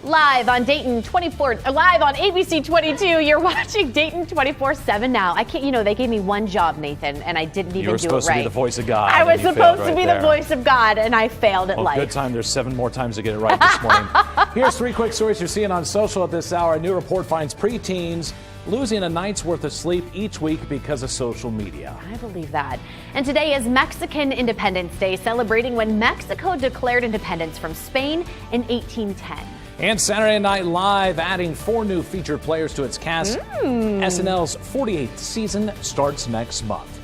Live on Dayton 24, live on ABC 22. You're watching Dayton 24/7 now. I can't, they gave me one job, Nathan, and I didn't even do it right. You were supposed to be the voice of God. I was supposed to be the voice of God, and I failed at life. Good time. There's 7 more times to get it right this morning. Here's 3 quick stories you're seeing on social at this hour. A new report finds preteens losing a night's worth of sleep each week because of social media. I believe that. And today is Mexican Independence Day, celebrating when Mexico declared independence from Spain in 1810. And Saturday Night Live adding 4 new featured players to its cast. SNL's 48th season starts next month.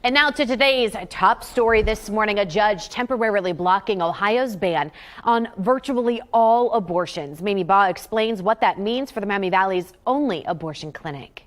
And now to today's top story this morning. A judge temporarily blocking Ohio's ban on virtually all abortions. Mimi Baugh explains what that means for the Miami Valley's only abortion clinic.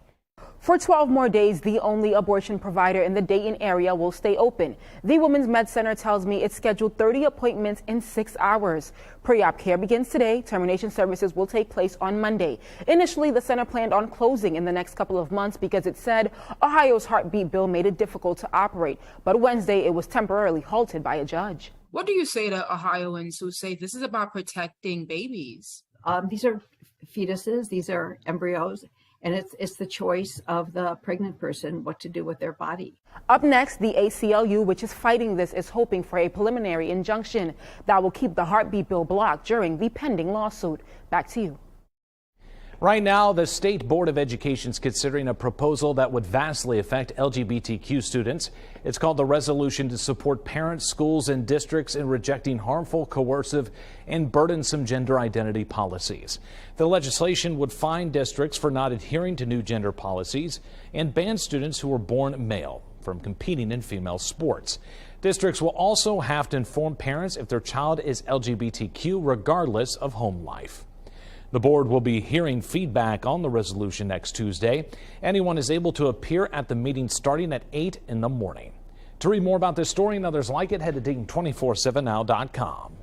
For 12 more days, the only abortion provider in the Dayton area will stay open. The Women's Med Center tells me it's scheduled 30 appointments in 6 hours. Pre-op care begins today. Termination services will take place on Monday. Initially, the center planned on closing in the next couple of months because it said Ohio's heartbeat bill made it difficult to operate. But Wednesday, it was temporarily halted by a judge. What do you say to Ohioans who say this is about protecting babies? These are fetuses, these are embryos. And it's the choice of the pregnant person what to do with their body. Up next, the ACLU, which is fighting this, is hoping for a preliminary injunction that will keep the heartbeat bill blocked during the pending lawsuit. Back to you. Right now, the State Board of Education is considering a proposal that would vastly affect LGBTQ students. It's called the Resolution to Support Parents, Schools, and Districts in Rejecting Harmful, Coercive, and Burdensome Gender Identity Policies. The legislation would fine districts for not adhering to new gender policies and ban students who were born male from competing in female sports. Districts will also have to inform parents if their child is LGBTQ regardless of home life. The board will be hearing feedback on the resolution next Tuesday. Anyone is able to appear at the meeting starting at 8 in the morning. To read more about this story and others like it, head to Dayton247now.com.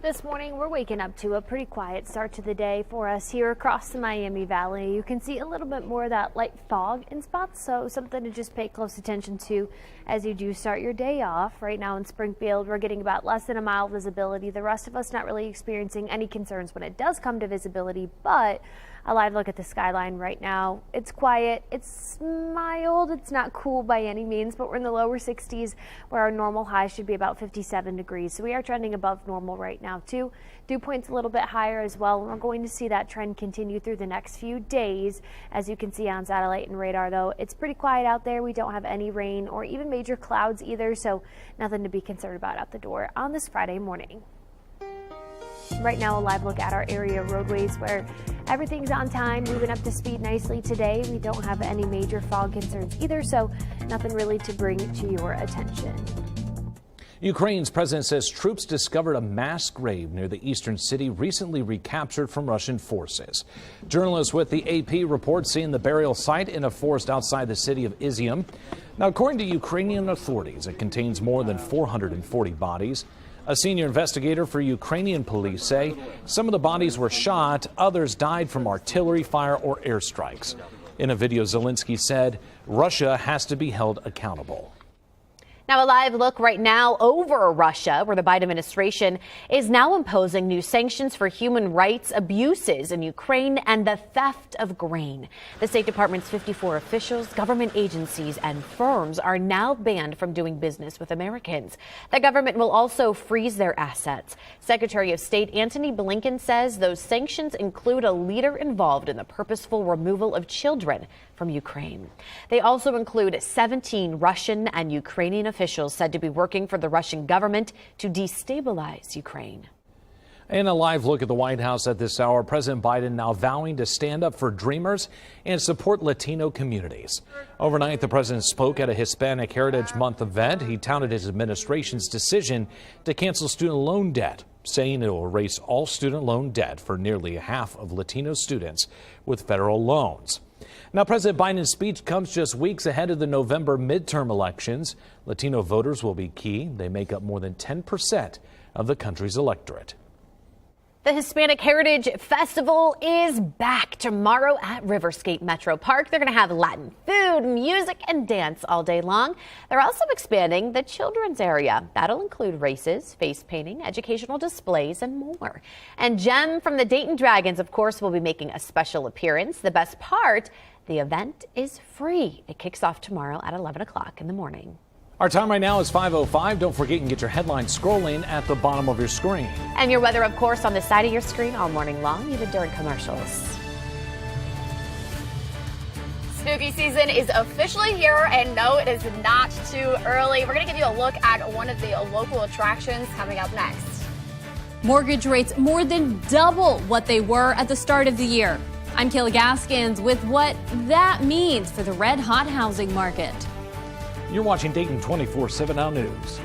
This morning, we're waking up to a pretty quiet start to the day for us here across the Miami Valley. You can see a little bit more of that light fog in spots, so something to just pay close attention to as you do start your day off. Right now in Springfield, we're getting about less than a mile visibility. The rest of us not really experiencing any concerns when it does come to visibility, but a live look at the skyline right now. It's quiet, it's mild, it's not cool by any means, but we're in the lower 60s where our normal high should be about 57 degrees. So we are trending above normal right now too. Dew point's a little bit higher as well. We're going to see that trend continue through the next few days. As you can see on satellite and radar though, it's pretty quiet out there. We don't have any rain or even major clouds either, so nothing to be concerned about out the door on this Friday morning. Right now, a live look at our area roadways where everything's on time, moving up to speed nicely today. We don't have any major fog concerns either, so nothing really to bring to your attention. Ukraine's president says troops discovered a mass grave near the eastern city recently recaptured from Russian forces. Journalists with the AP report seeing the burial site in a forest outside the city of Izium. Now, according to Ukrainian authorities, it contains more than 440 bodies. A senior investigator for Ukrainian police say some of the bodies were shot, others died from artillery fire or airstrikes. In a video, Zelensky said Russia has to be held accountable. Now, a live look right now over Russia, where the Biden administration is now imposing new sanctions for human rights abuses in Ukraine and the theft of grain. The State Department's 54 officials, government agencies, and firms are now banned from doing business with Americans. The government will also freeze their assets. Secretary of State Antony Blinken says those sanctions include a leader involved in the purposeful removal of children from Ukraine. They also include 17 Russian and Ukrainian officials said to be working for the Russian government to destabilize Ukraine. And a live look at the White House at this hour. President Biden now vowing to stand up for dreamers and support Latino communities. Overnight, the president spoke at a Hispanic Heritage Month event. He touted his administration's decision to cancel student loan debt, saying it will erase all student loan debt for nearly half of Latino students with federal loans. Now, President Biden's speech comes just weeks ahead of the November midterm elections. Latino voters will be key. They make up more than 10% of the country's electorate. The Hispanic Heritage Festival is back tomorrow at Riverscape Metro Park. They're going to have Latin food, music, and dance all day long. They're also expanding the children's area. That'll include races, face painting, educational displays, and more. And Jem from the Dayton Dragons, of course, will be making a special appearance. The best part, the event is free. It kicks off tomorrow at 11 o'clock in the morning. Our time right now is 5:05. Don't forget you can get your headlines scrolling at the bottom of your screen. And your weather, of course, on the side of your screen all morning long, even during commercials. Spooky season is officially here, and no, it is not too early. We're going to give you a look at one of the local attractions coming up next. Mortgage rates more than double what they were at the start of the year. I'm Kayla Gaskins with what that means for the red-hot housing market. You're watching Dayton 24/7 Now News.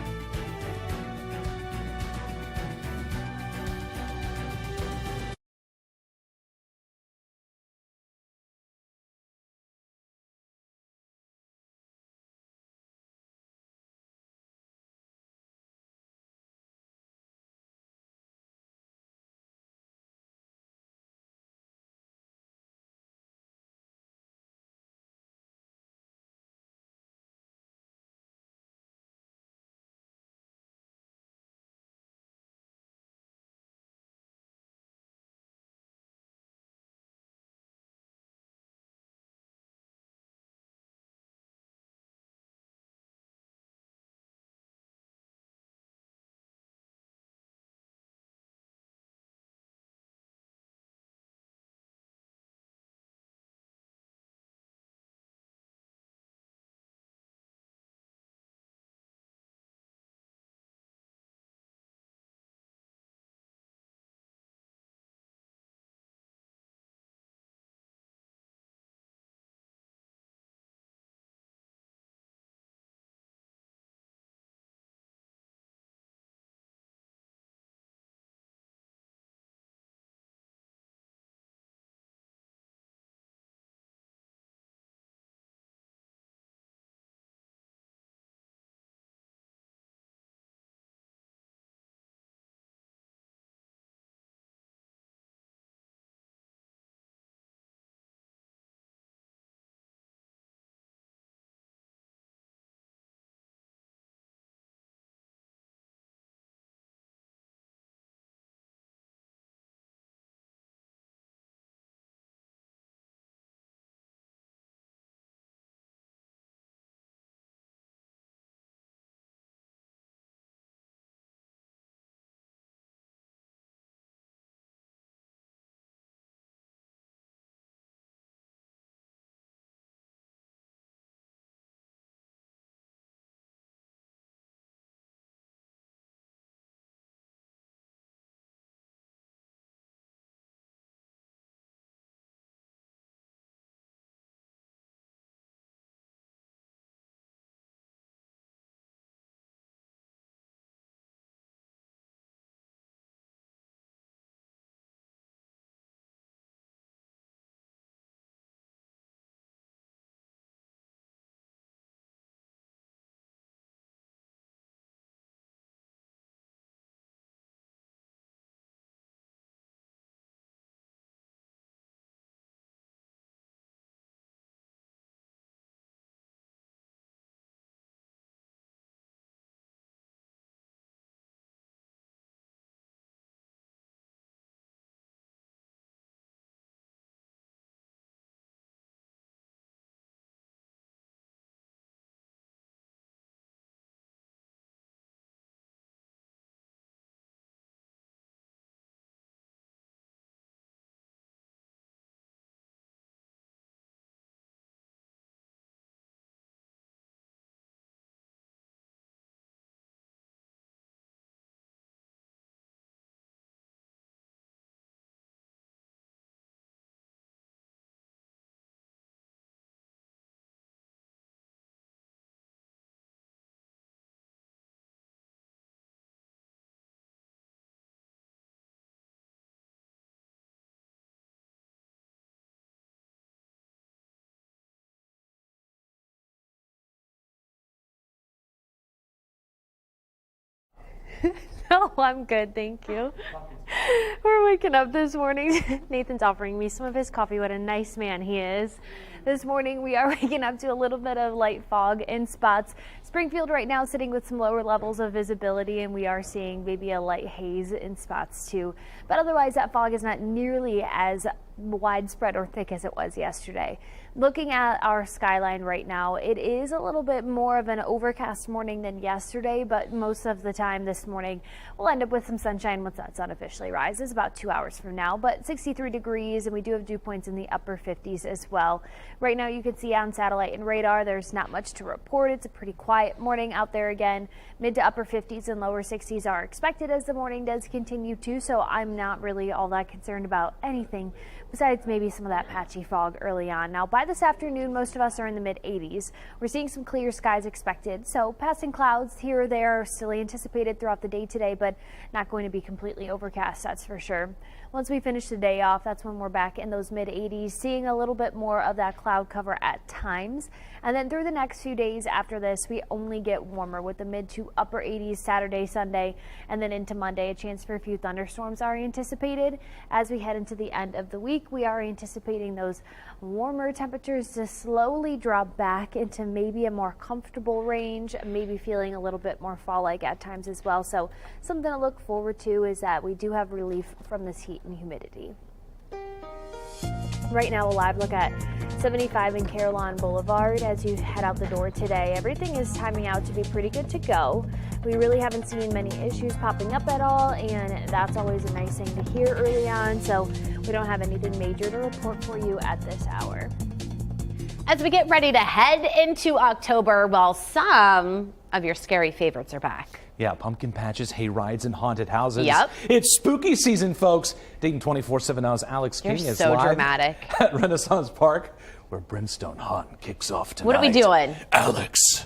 No, I'm good, thank you. We're waking up this morning. Nathan's offering me some of his coffee. What a nice man he is. This morning we are waking up to a little bit of light fog in spots. Springfield right now sitting with some lower levels of visibility, and we are seeing maybe a light haze in spots too. But otherwise that fog is not nearly as widespread or thick as it was yesterday. Looking at our skyline right now, it is a little bit more of an overcast morning than yesterday, but most of the time this morning we'll end up with some sunshine once that sun officially rises about 2 hours from now. But 63 degrees, and we do have dew points in the upper 50s as well. Right now you can see on satellite and radar there's not much to report. It's a pretty quiet morning out there again. Mid to upper 50s and lower 60s are expected as the morning does continue to, so I'm not really all that concerned about anything besides maybe some of that patchy fog early on. Now by this afternoon, most of us are in the mid 80s. We're seeing some clear skies expected, so passing clouds here or there are still anticipated throughout the day today, but not going to be completely overcast, that's for sure. Once we finish the day off, that's when we're back in those mid 80s, seeing a little bit more of that cloud cover at times. And then through the next few days after this, we only get warmer with the mid to upper 80s Saturday, Sunday, and then into Monday. A chance for a few thunderstorms are anticipated. As we head into the end of the week, we are anticipating those warmer temperatures to slowly drop back into maybe a more comfortable range, maybe feeling a little bit more fall-like at times as well. So something to look forward to is that we do have relief from this heat and humidity. Right now, a live look at 75 in Carillon Boulevard as you head out the door today. Everything is timing out to be pretty good to go. We really haven't seen many issues popping up at all, and that's always a nice thing to hear early on, so we don't have anything major to report for you at this hour. As we get ready to head into October, well, some of your scary favorites are back. Yeah, pumpkin patches, hay rides, and haunted houses. Yep. It's spooky season, folks. Dayton 24/7 Now's Alex King You're is so live dramatic. at Renaissance Park, where Brimstone Hunt kicks off tonight. What are we doing? Alex.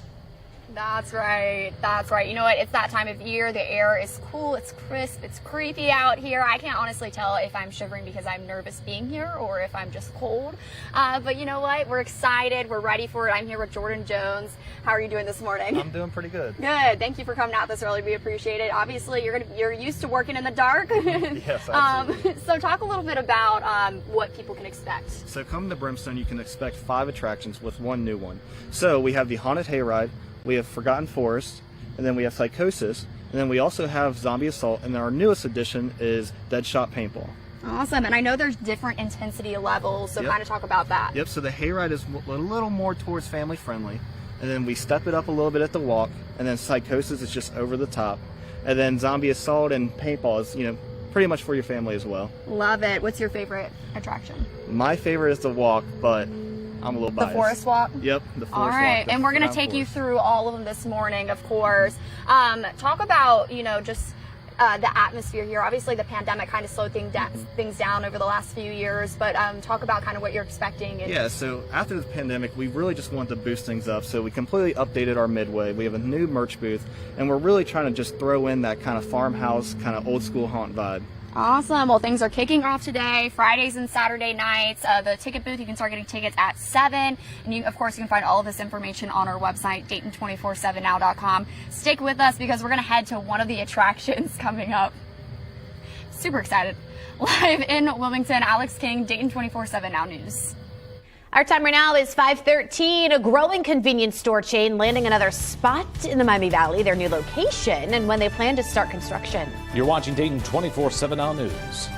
That's right. That's right. You know what? It's that time of year. The air is cool. It's crisp. It's creepy out here. I can't honestly tell if I'm shivering because I'm nervous being here or if I'm just cold. But you know what? We're excited. We're ready for it. I'm here with Jordan Jones. How are you doing this morning? I'm doing pretty good. Good. Thank you for coming out this early. We appreciate it. Obviously, you're used to working in the dark. Yes, absolutely. So talk a little bit about what people can expect. So coming to Brimstone, you can expect 5 attractions with one new one. So we have the Haunted Hayride, we have Forgotten Forest, and then we have Psychosis, and then we also have Zombie Assault, and then our newest addition is Deadshot Paintball. Awesome. And I know there's different intensity levels, so Yep. kind of talk about that. Yep, so the Hayride is a little more towards family friendly, and then we step it up a little bit at the walk, and then Psychosis is just over the top, and then Zombie Assault and Paintball is, pretty much for your family as well. Love it. What's your favorite attraction? My favorite is the walk, but I'm a little biased. The Forest Walk? Yep, the Forest Walk. All right, and we're going to take you through all of them this morning, of course. Talk about, just the atmosphere here. Obviously, the pandemic kind of slowed things down over the last few years, but talk about kind of what you're expecting. Yeah, so after the pandemic, we really just wanted to boost things up, so we completely updated our midway. We have a new merch booth, and we're really trying to just throw in that kind of farmhouse, kind of old school haunt vibe. Awesome. Well, things are kicking off today, Fridays and Saturday nights. The ticket booth, you can start getting tickets at 7. And you, of course, you can find all of this information on our website, Dayton247now.com. Stick with us because we're going to head to one of the attractions coming up. Super excited. Live in Wilmington, Alex King, Dayton 24/7 Now News. Our time right now is 5:13. A growing convenience store chain landing another spot in the Miami Valley, their new location, and when they plan to start construction. You're watching Dayton 24/7 Now News.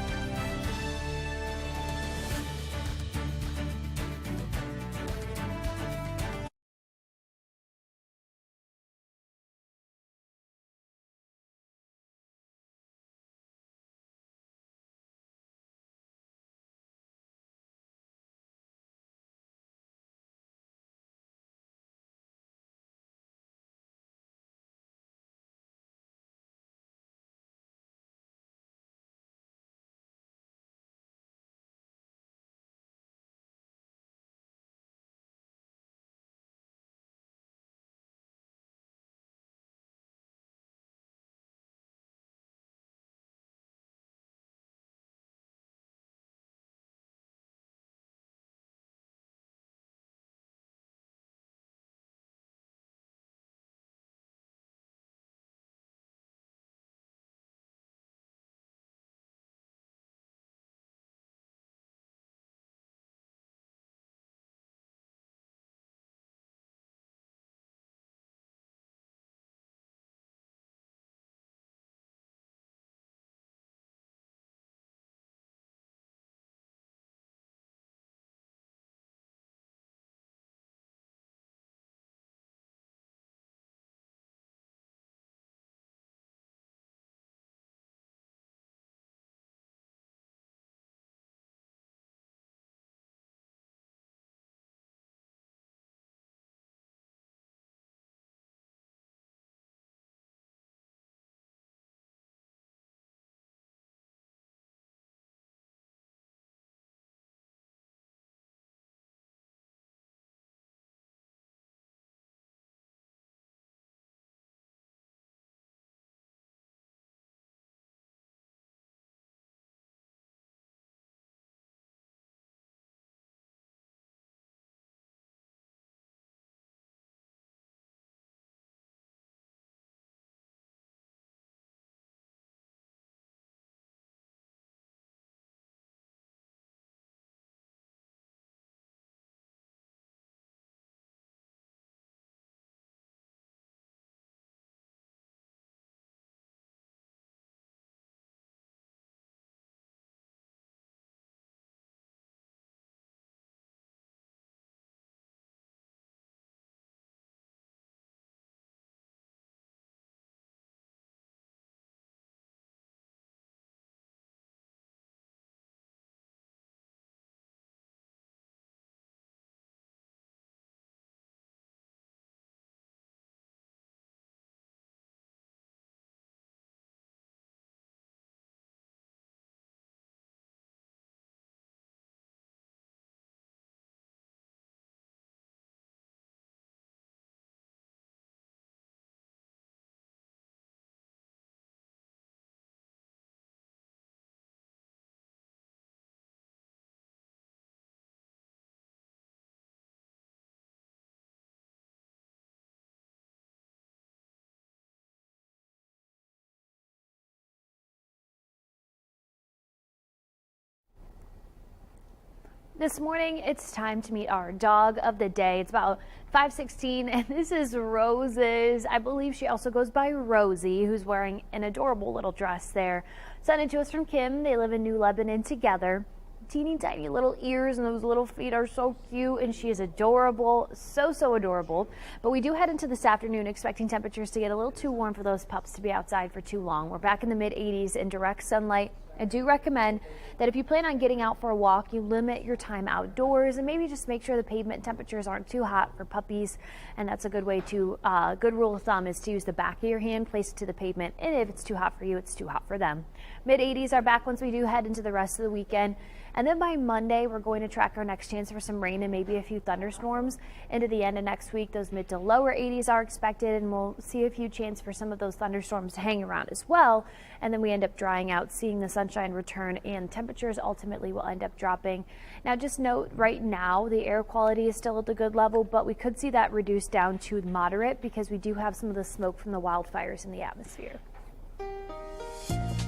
This morning, it's time to meet our dog of the day. It's about 5:16, and this is Rose's. I believe she also goes by Rosie, who's wearing an adorable little dress there. Sent it to us from Kim. They live in New Lebanon together. Teeny tiny little ears, and those little feet are so cute, and she is adorable, so adorable. But we do head into this afternoon expecting temperatures to get a little too warm for those pups to be outside for too long. We're back in the mid-80s in direct sunlight. I do recommend that if you plan on getting out for a walk, you limit your time outdoors and maybe just make sure the pavement temperatures aren't too hot for puppies. And that's a good way to, good rule of thumb is to use the back of your hand, place it to the pavement. And if it's too hot for you, it's too hot for them. Mid-80s are back once we do head into the rest of the weekend. And then by Monday, we're going to track our next chance for some rain and maybe a few thunderstorms. Into the end of next week, those mid to lower 80s are expected, and we'll see a few chances for some of those thunderstorms to hang around as well. And then we end up drying out, seeing the sunshine return, and temperatures ultimately will end up dropping. Now, just note right now, the air quality is still at the good level, but we could see that reduced down to moderate because we do have some of the smoke from the wildfires in the atmosphere.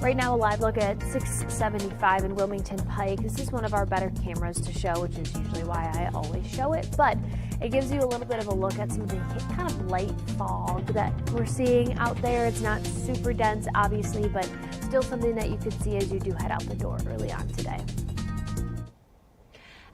Right now, a live look at 675 in Wilmington Pike. This is one of our better cameras to show, which is usually why I always show it, but it gives you a little bit of a look at some of the kind of light fog that we're seeing out there. It's not super dense, obviously, but still something that you could see as you do head out the door early on today.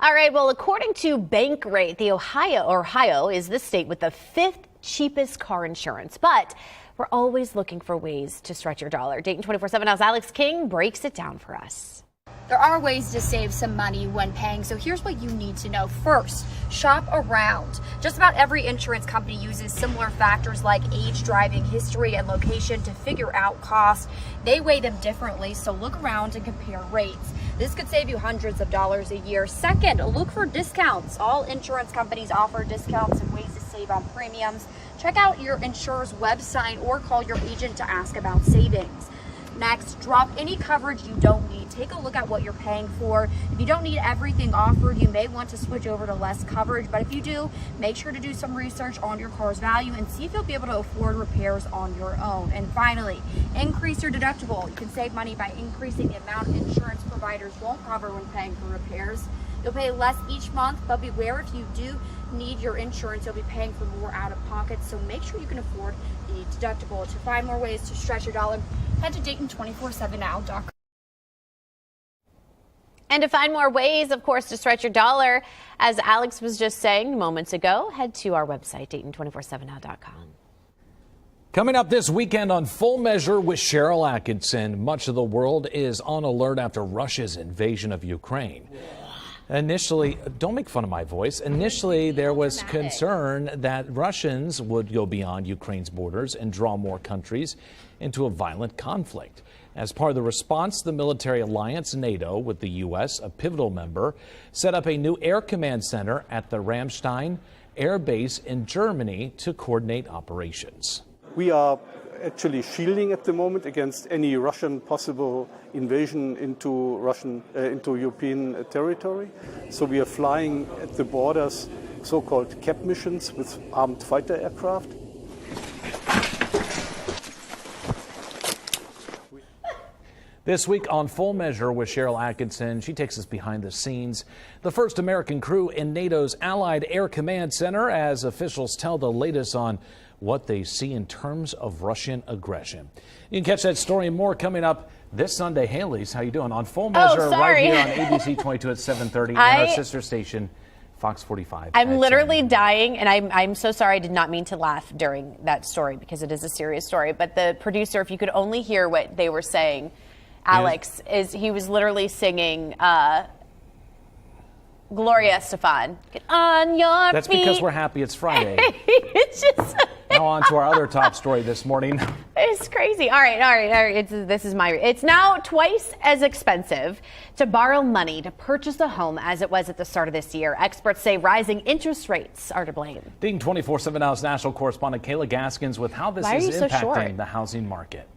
All right, well, according to Bankrate, Ohio is the state with the 5th cheapest car insurance, but we're always looking for ways to stretch your dollar. Dayton 24/7 Now's Alex King breaks it down for us. There are ways to save some money when paying, so here's what you need to know. First, shop around. Just about every insurance company uses similar factors like age, driving history, and location to figure out cost. They weigh them differently, so look around and compare rates. This could save you hundreds of dollars a year. Second, look for discounts. All insurance companies offer discounts and ways to save on premiums. Check out your insurer's website or call your agent to ask about savings. Next, drop any coverage you don't need. Take a look at what you're paying for. If you don't need everything offered, you may want to switch over to less coverage, but if you do, make sure to do some research on your car's value and see if you'll be able to afford repairs on your own. And finally, increase your deductible. You can save money by increasing the amount insurance providers won't cover when paying for repairs. You'll pay less each month, but beware if you do need your insurance, you'll be paying for more out of pocket, so make sure you can afford the deductible. To find more ways to stretch your dollar, head to Dayton247now.com. And to find more ways, of course, to stretch your dollar, as Alex was just saying moments ago, head to our website, Dayton247now.com. Coming up this weekend on Full Measure with Cheryl Atkinson, much of the world is on alert after Russia's invasion of Ukraine. Initially, don't make fun of my voice. Initially, there was concern that Russians would go beyond Ukraine's borders and draw more countries into a violent conflict. As part of the response, the military alliance NATO, with the U.S., a pivotal member, set up a new air command center at the Ramstein Air Base in Germany to coordinate operations. We are actually shielding at the moment against any Russian possible invasion into European territory. So we are flying at the borders so-called CAP missions with armed fighter aircraft. This week on Full Measure with Cheryl Atkinson, she takes us behind the scenes. The first American crew in NATO's Allied Air Command Center as officials tell the latest on what they see in terms of Russian aggression. You can catch that story and more coming up this Sunday. Haley's, how you doing? On Full Measure right here on ABC 22 at 7:30 and our sister station, Fox 45. I'm literally dying, and I'm so sorry. I did not mean to laugh during that story because it is a serious story. But the producer, if you could only hear what they were saying, Alex, he was literally singing Gloria Estefan. Get on your That's feet. because we're happy it's Friday. It's just Now on to our other top story this morning. It's crazy. All right. It's now twice as expensive to borrow money to purchase a home as it was at the start of this year. Experts say rising interest rates are to blame. Dayton 24/7 Now's national correspondent Kayla Gaskins with how this is impacting the housing market.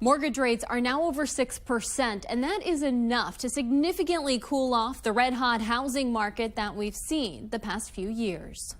Mortgage rates are now over 6%, and that is enough to significantly cool off the red-hot housing market that we've seen the past few years.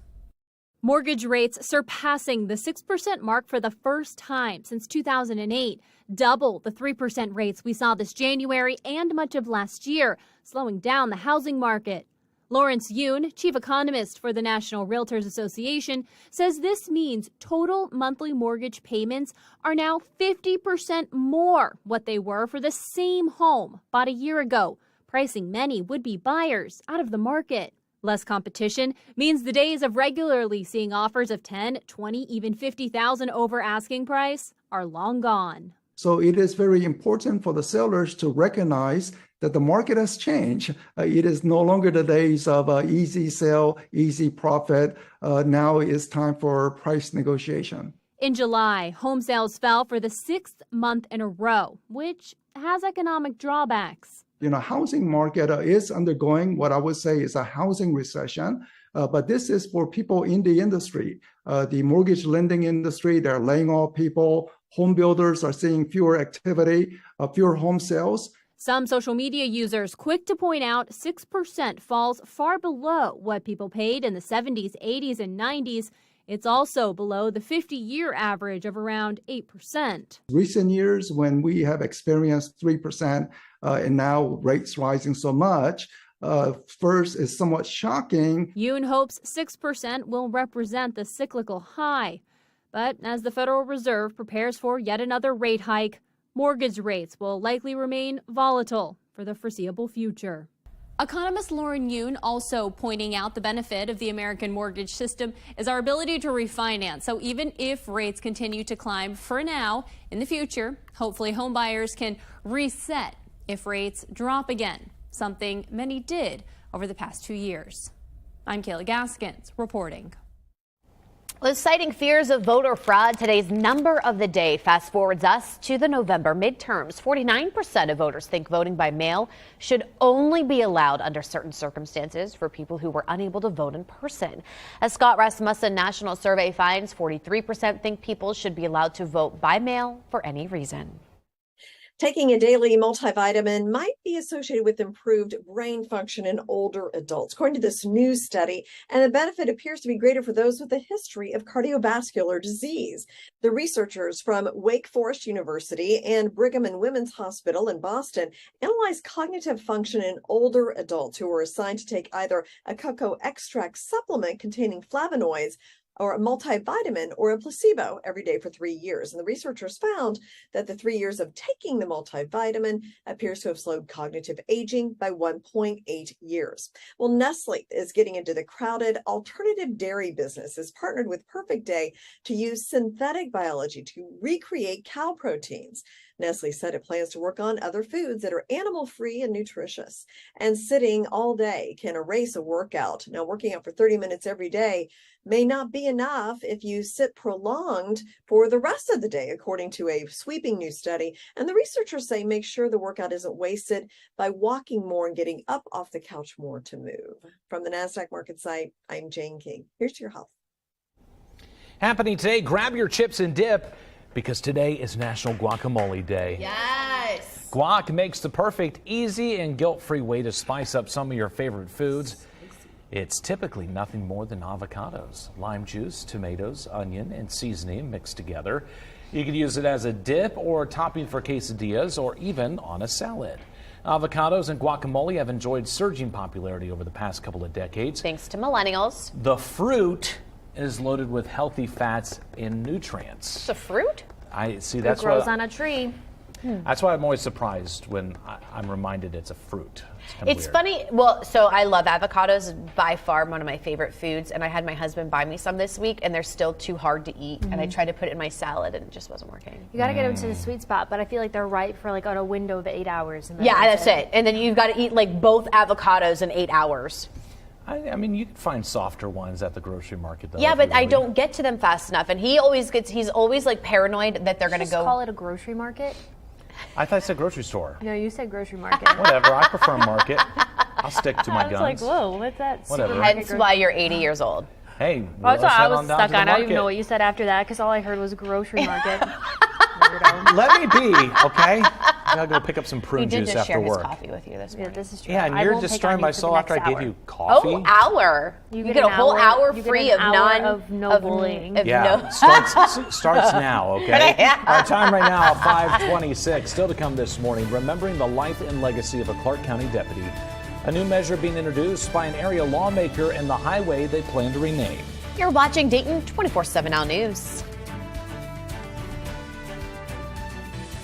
Mortgage rates surpassing the 6% mark for the first time since 2008, double the 3% rates we saw this January and much of last year, slowing down the housing market. Lawrence Yoon, chief economist for the National Realtors Association, says this means total monthly mortgage payments are now 50% more what they were for the same home bought a year ago, pricing many would-be buyers out of the market. Less competition means the days of regularly seeing offers of 10, 20, even 50,000 over asking price are long gone. So it is very important for the sellers to recognize that the market has changed. It is no longer the days of easy sale, easy profit. Now it's time for price negotiation. In July, home sales fell for the 6th month in a row, which has economic drawbacks. Housing market is undergoing what I would say is a housing recession, but this is for people in the industry. The mortgage lending industry, they're laying off people. Home builders are seeing fewer activity, fewer home sales. Some social media users quick to point out 6% falls far below what people paid in the 70s, 80s, and 90s. It's also below the 50-year average of around 8%. Recent years, when we have experienced 3% and now rates rising so much, first is somewhat shocking. Yoon hopes 6% will represent the cyclical high. But as the Federal Reserve prepares for yet another rate hike, mortgage rates will likely remain volatile for the foreseeable future. Economist Lauren Yoon also pointing out the benefit of the American mortgage system is our ability to refinance. So even if rates continue to climb for now, in the future, hopefully home buyers can reset if rates drop again, something many did over the past 2 years. I'm Kayla Gaskins reporting. Well, citing fears of voter fraud, today's number of the day fast forwards us to the November midterms. 49% of voters think voting by mail should only be allowed under certain circumstances for people who were unable to vote in person. As Scott Rasmussen National Survey finds, 43% think people should be allowed to vote by mail for any reason. Taking a daily multivitamin might be associated with improved brain function in older adults, according to this new study, and the benefit appears to be greater for those with a history of cardiovascular disease. The researchers from Wake Forest University and Brigham and Women's Hospital in Boston analyzed cognitive function in older adults who were assigned to take either a cocoa extract supplement containing flavonoids or a multivitamin or a placebo every day for 3 years. And the researchers found that the 3 years of taking the multivitamin appears to have slowed cognitive aging by 1.8 years. Well, Nestle is getting into the crowded alternative dairy business. It's partnered with Perfect Day to use synthetic biology to recreate cow proteins. Nestle said it plans to work on other foods that are animal-free and nutritious. And sitting all day can erase a workout. Now, working out for 30 minutes every day may not be enough if you sit prolonged for the rest of the day, according to a sweeping new study. And the researchers say make sure the workout isn't wasted by walking more and getting up off the couch more to move. From the NASDAQ market site, I'm Jane King. Here's your health. Happening today, grab your chips and dip, because today is National Guacamole Day. Yes! Guac makes the perfect, easy, and guilt-free way to spice up some of your favorite foods. It's typically nothing more than avocados, lime juice, tomatoes, onion, and seasoning mixed together. You could use it as a dip or topping for quesadillas or even on a salad. Avocados and guacamole have enjoyed surging popularity over the past couple of decades. Thanks to millennials. The fruit is loaded with healthy fats and nutrients. It's a fruit? I see. That's it grows on a tree. That's why I'm always surprised when I'm reminded it's a fruit. It's funny. Well, so I love avocados, by far one of my favorite foods. And I had my husband buy me some this week, and they're still too hard to eat. And I tried to put it in my salad, and it just wasn't working. You got to get them to the sweet spot, but I feel like they're right for like on a window of 8 hours. And yeah, that's it. And then you've got to eat like both avocados in 8 hours. I mean, you can find softer ones at the grocery market, though. Yeah, but I don't get to them fast enough. And he's always like paranoid that they're going to go. Just call it a grocery market? I thought I said grocery store. No, you said grocery market. Whatever, I prefer market. I'll stick to my guns. I was like, whoa, what's that? Whatever. Hence why you're 80 years old. Hey, that's what I was stuck on. I don't even know what you said after that because all I heard was grocery market. weirdo. Let me be, okay? I gotta go pick up some prune He did juice just after share his work. coffee with you this morning. Yeah, this is true. Yeah, and I you're won't take destroying on my you for soul the after I next gave hour. you coffee. Oh, hour. You get a whole hour you get free an of hour non of no bullying. Yeah, starts now, okay? Our time right now, 5:26. Still to come this morning, remembering the life and legacy of a Clark County deputy. A new measure being introduced by an area lawmaker and the highway they plan to rename. You're watching Dayton 24/7 Now News.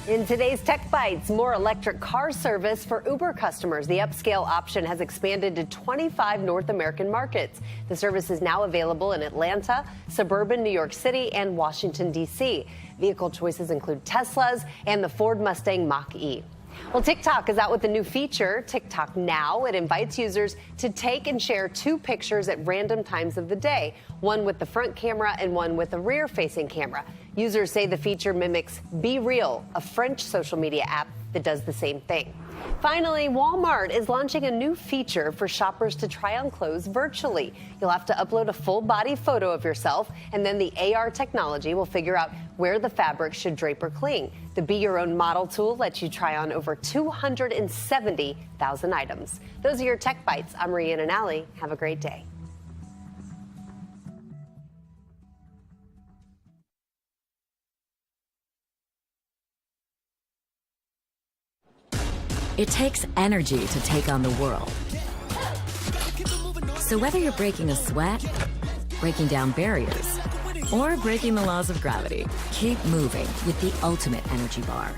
In today's Tech Bites, more electric car service for Uber customers. The upscale option has expanded to 25 North American markets. The service is now available in Atlanta, suburban New York City, and Washington, D.C. Vehicle choices include Teslas and the Ford Mustang Mach-E. Well, TikTok is out with a new feature, TikTok Now. It invites users to take and share 2 pictures at random times of the day, one with the front camera and one with a rear-facing camera. Users say the feature mimics Be Real, a French social media app that does the same thing. Finally, Walmart is launching a new feature for shoppers to try on clothes virtually. You'll have to upload a full-body photo of yourself, and then the AR technology will figure out where the fabric should drape or cling. The Be Your Own Model tool lets you try on over 270,000 items. Those are your Tech Bites. I'm Rhiannon and Allie. Have a great day. It takes energy to take on the world. So whether you're breaking a sweat, breaking down barriers, or breaking the laws of gravity, keep moving with the ultimate energy bar.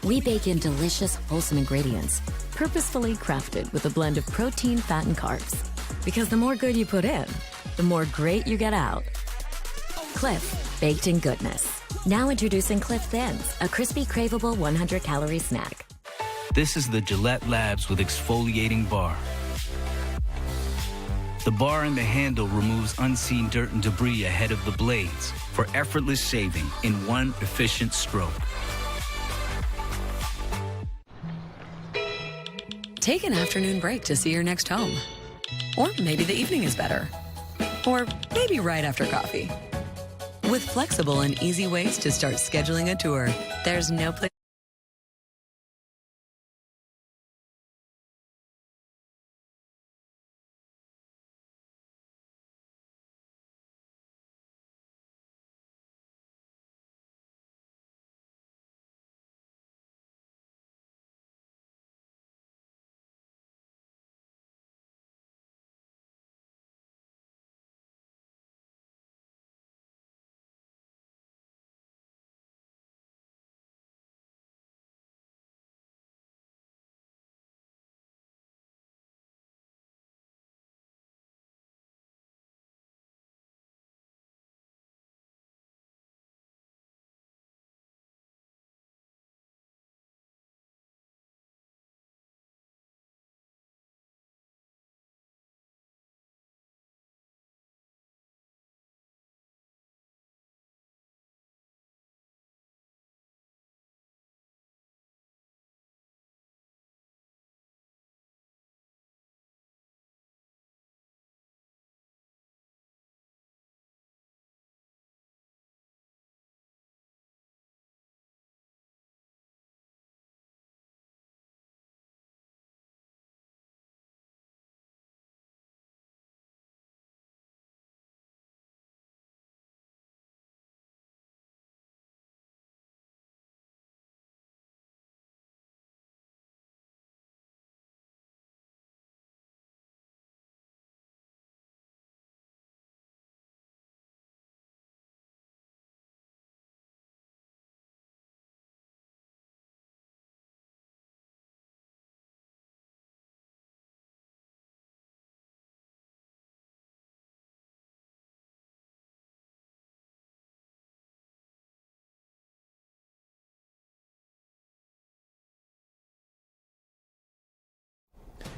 We bake in delicious, wholesome ingredients, purposefully crafted with a blend of protein, fat, and carbs. Because the more good you put in, the more great you get out. Cliff, baked in goodness. Now introducing Cliff Thins, a crispy, craveable 100-calorie snack. This is the Gillette Labs with exfoliating bar. The bar and the handle removes unseen dirt and debris ahead of the blades for effortless shaving in one efficient stroke. Take an afternoon break to see your next home. Or maybe the evening is better. Or maybe right after coffee. With flexible and easy ways to start scheduling a tour, there's no place.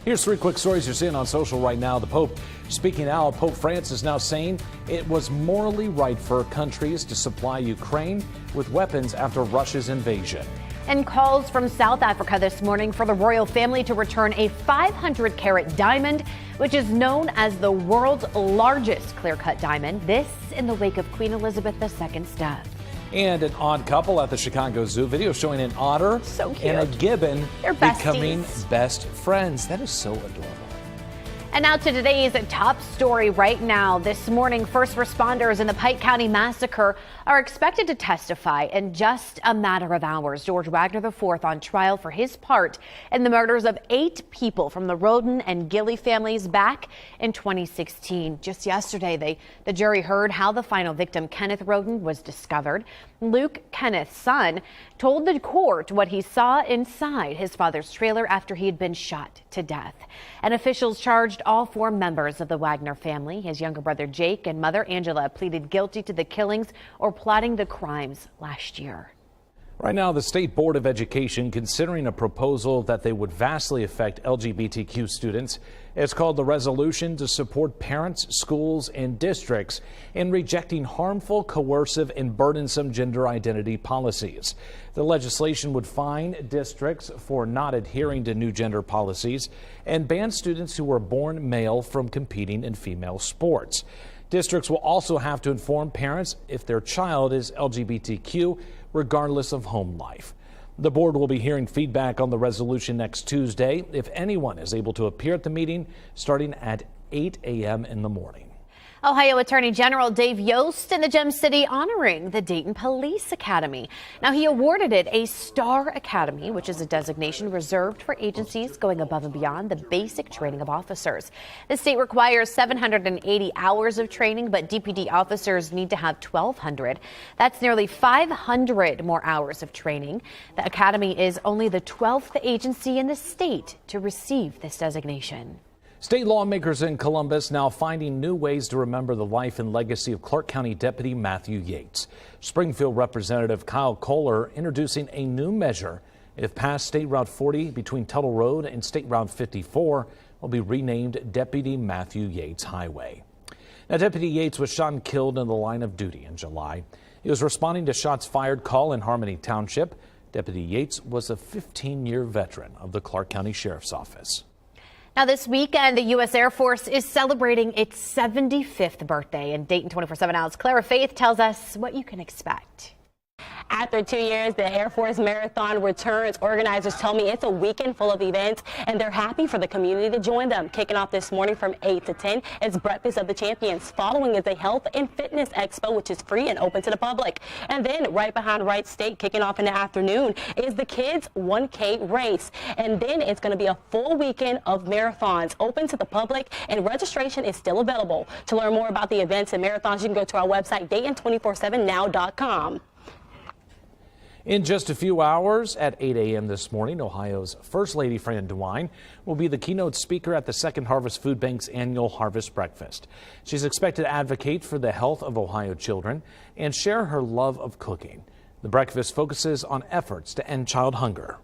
Here's 3 quick stories you're seeing on social right now. The Pope speaking out. Pope Francis is now saying it was morally right for countries to supply Ukraine with weapons after Russia's invasion. And calls from South Africa this morning for the royal family to return a 500-carat diamond, which is known as the world's largest clear-cut diamond. This in the wake of Queen Elizabeth II's death. And an odd couple at the Chicago Zoo. Video showing an otter and a gibbon becoming best friends. That is so adorable. And now to today's top story right now. This morning, first responders in the Pike County Massacre are expected to testify in just a matter of hours. George Wagner IV on trial for his part in the murders of 8 people from the Roden and Gilley families back in 2016. Just yesterday, the jury heard how the final victim, Kenneth Roden, was discovered. Luke, Kenneth's son, told the court what he saw inside his father's trailer after he had been shot to death. And officials charged all 4 members of the Wagner family. His younger brother Jake and mother Angela pleaded guilty to the killings or plotting the crimes last year. Right now, the State Board of Education considering a proposal that they would vastly affect LGBTQ students. It's called the Resolution to Support Parents, Schools, and Districts in Rejecting Harmful, Coercive, and Burdensome Gender Identity Policies. The legislation would fine districts for not adhering to new gender policies and ban students who were born male from competing in female sports. Districts will also have to inform parents if their child is LGBTQ, regardless of home life. The board will be hearing feedback on the resolution next Tuesday if anyone is able to appear at the meeting starting at 8 a.m. in the morning. Ohio Attorney General Dave Yost in the Gem City honoring the Dayton Police Academy. Now, he awarded it a Star Academy, which is a designation reserved for agencies going above and beyond the basic training of officers. The state requires 780 hours of training, but DPD officers need to have 1,200. That's nearly 500 more hours of training. The academy is only the 12th agency in the state to receive this designation. State lawmakers in Columbus now finding new ways to remember the life and legacy of Clark County Deputy Matthew Yates. Springfield Representative Kyle Kohler introducing a new measure. If passed, State Route 40 between Tuttle Road and State Route 54 will be renamed Deputy Matthew Yates Highway. Now, Deputy Yates was shot and killed in the line of duty in July. He was responding to shots fired call in Harmony Township. Deputy Yates was a 15-year veteran of the Clark County Sheriff's Office. Now, this weekend, the U.S. Air Force is celebrating its 75th birthday. And Dayton 24/7 Out's Clara Faith tells us what you can expect. After 2 years, the Air Force Marathon returns. Organizers tell me it's a weekend full of events, and they're happy for the community to join them. Kicking off this morning from 8 to 10, it's Breakfast of the Champions. Following is a health and fitness expo, which is free and open to the public. And then right behind Wright State, kicking off in the afternoon, is the kids 1K race. And then it's going to be a full weekend of marathons open to the public, and registration is still available. To learn more about the events and marathons, you can go to our website, Dayton247now.com. In just a few hours at 8 a.m. this morning, Ohio's First Lady Fran DeWine will be the keynote speaker at the Second Harvest Food Bank's annual Harvest Breakfast. She's expected to advocate for the health of Ohio children and share her love of cooking. The breakfast focuses on efforts to end child hunger.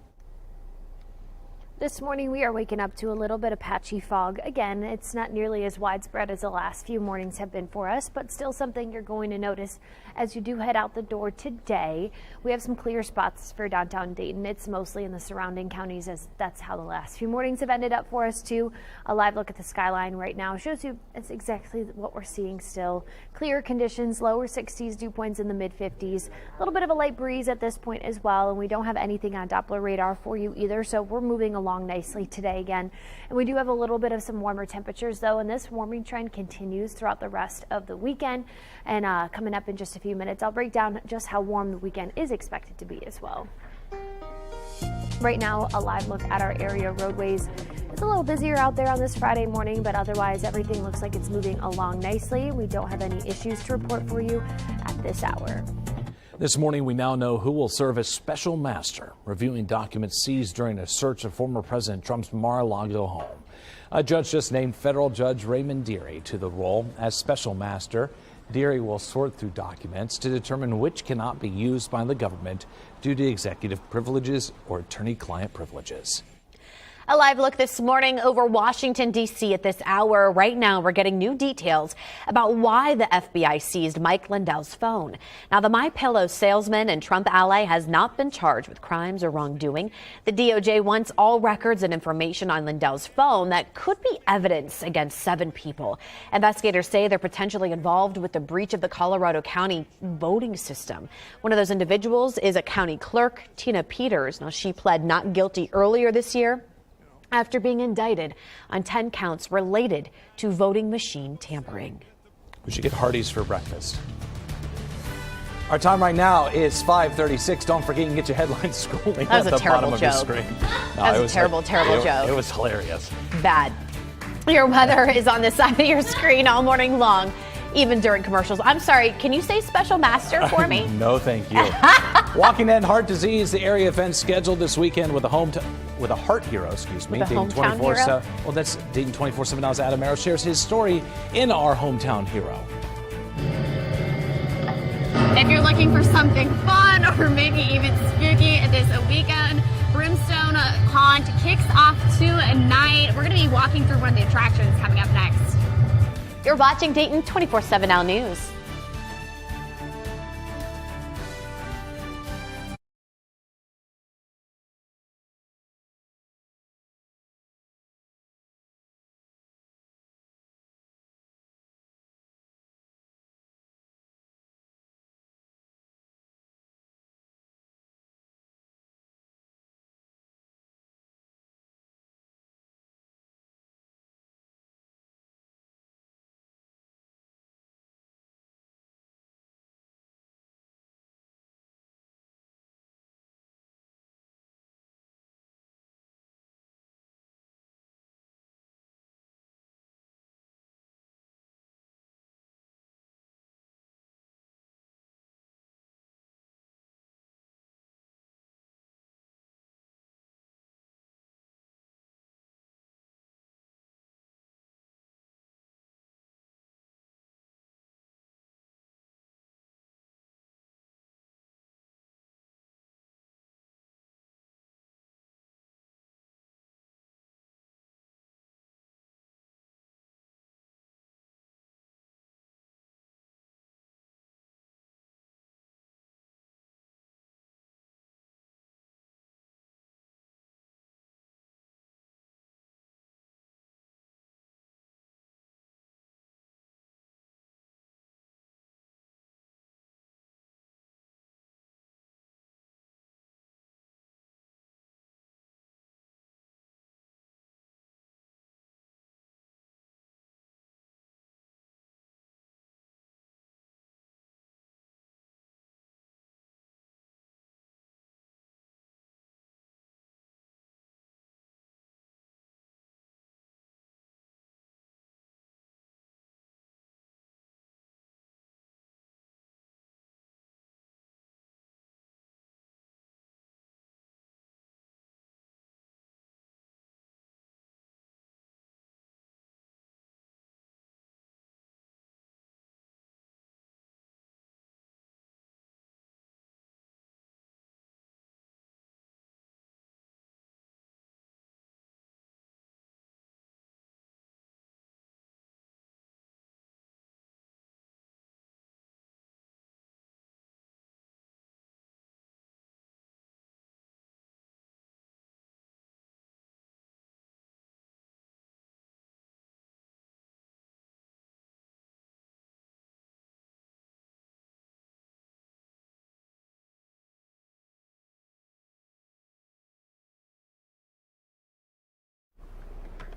This morning we are waking up to a little bit of patchy fog. Again, it's not nearly as widespread as the last few mornings have been for us, but still something you're going to notice as you do head out the door today. We have some clear spots for downtown Dayton. It's mostly in the surrounding counties, as that's how the last few mornings have ended up for us too. A live look at the skyline right now shows you it's exactly what we're seeing still. Clear conditions, lower 60s, dew points in the mid 50s. A little bit of a light breeze at this point as well, and we don't have anything on Doppler radar for you either, so we're moving along nicely today again. And we do have a little bit of some warmer temperatures though, and this warming trend continues throughout the rest of the weekend. And coming up in just a few minutes, I'll break down just how warm the weekend is expected to be as well. Right now, a live look at our area roadways. It's a little busier out there on this Friday morning, but otherwise everything looks like it's moving along nicely. We don't have any issues to report for you at this hour. This morning, we now know who will serve as special master, reviewing documents seized during a search of former President Trump's Mar-a-Lago home. A judge just named federal judge Raymond Deary to the role as special master. Deary will sort through documents to determine which cannot be used by the government due to executive privileges or attorney-client privileges. A live look this morning over Washington, D.C. at this hour. Right now, we're getting new details about why the FBI seized Mike Lindell's phone. Now, the MyPillow salesman and Trump ally has not been charged with crimes or wrongdoing. The DOJ wants all records and information on Lindell's phone that could be evidence against 7 people. Investigators say they're potentially involved with the breach of the Colorado County voting system. One of those individuals is a county clerk, Tina Peters. Now, she pled not guilty earlier this year after being indicted on 10 counts related to voting machine tampering. We should get Hardee's for breakfast. Our time right now is 5:36. Don't forget you can get your headlines scrolling at the bottom of your screen. That was a terrible joke. It was hilarious. Bad. Your weather is on the side of your screen all morning long, even during commercials. I'm sorry, can you say special master for me? No, thank you. Walking End Heart Disease, the area event scheduled this weekend with a heart hero, excuse me. With a Dayton hometown hero? Well, that's Dayton 24/7 Now's Adam Arrow shares his story in our hometown hero. If you're looking for something fun or maybe even spooky this weekend, Brimstone Haunt kicks off tonight. We're going to be walking through one of the attractions coming up next. You're watching Dayton 24/7 Now News.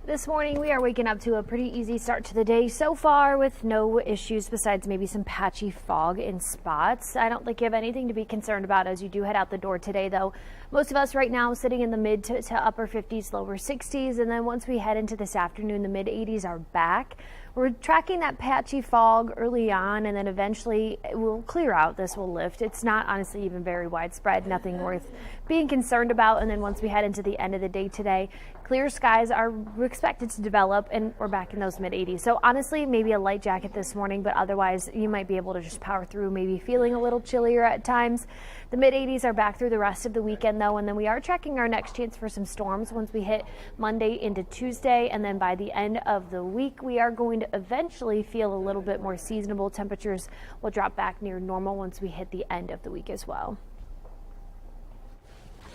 This morning, we are waking up to a pretty easy start to the day so far with no issues besides maybe some patchy fog in spots. I don't think you have anything to be concerned about as you do head out the door today, though. Most of us right now sitting in the mid to upper 50s, lower 60s, and then once we head into this afternoon, the mid 80s are back. We're tracking that patchy fog early on, and then eventually it will clear out. This will lift. It's not honestly even very widespread, nothing worth being concerned about. And then once we head into the end of the day today, clear skies are expected to develop, and we're back in those mid 80s. So honestly, maybe a light jacket this morning, but otherwise you might be able to just power through, maybe feeling a little chillier at times. The mid 80s are back through the rest of the weekend. weekend, though, and then we are tracking our next chance for some storms once we hit Monday into Tuesday, and then by the end of the week, we are going to eventually feel a little bit more seasonable. Temperatures will drop back near normal once we hit the end of the week as well.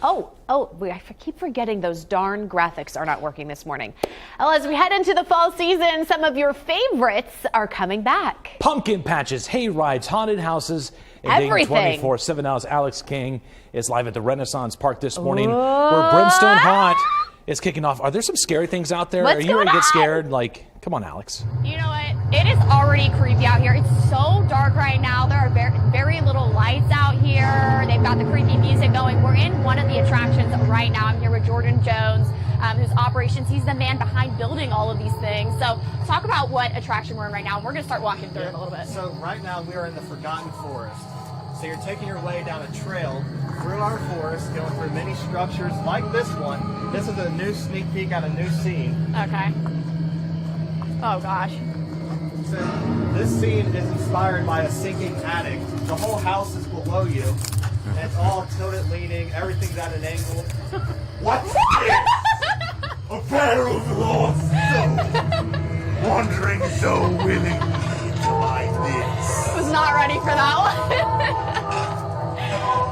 I keep forgetting those darn graphics are not working this morning. Well, as we head into the fall season, some of your favorites are coming back. Pumpkin patches, hay rides, haunted houses, and Everything. 24/7 Now's Alex King is live at the Renaissance Park this morning, where Brimstone Haunt is kicking off. Are there some scary things out there? What's Are you ready to going get on? scared? Like, come on, Alex. You know what? It is already creepy out here. It's so dark right now. There are very little lights out here. They've got the creepy music going. We're in one of the attractions right now. I'm here with Jordan Jones, whose operations. He's the man behind building all of these things. So talk about what attraction we're in right now. And we're going to start walking through it a little bit. So right now we are in the Forgotten Forest. So you're taking your way down a trail through our forest, going through many structures like this one. This is a new sneak peek at a new scene. Okay. Oh gosh. So this scene is inspired by a sinking attic. The whole house is below you, and it's all tilted leaning, everything's at an angle. What's this? A pair of lost souls, wandering so willingly into my this. Was not ready for that one.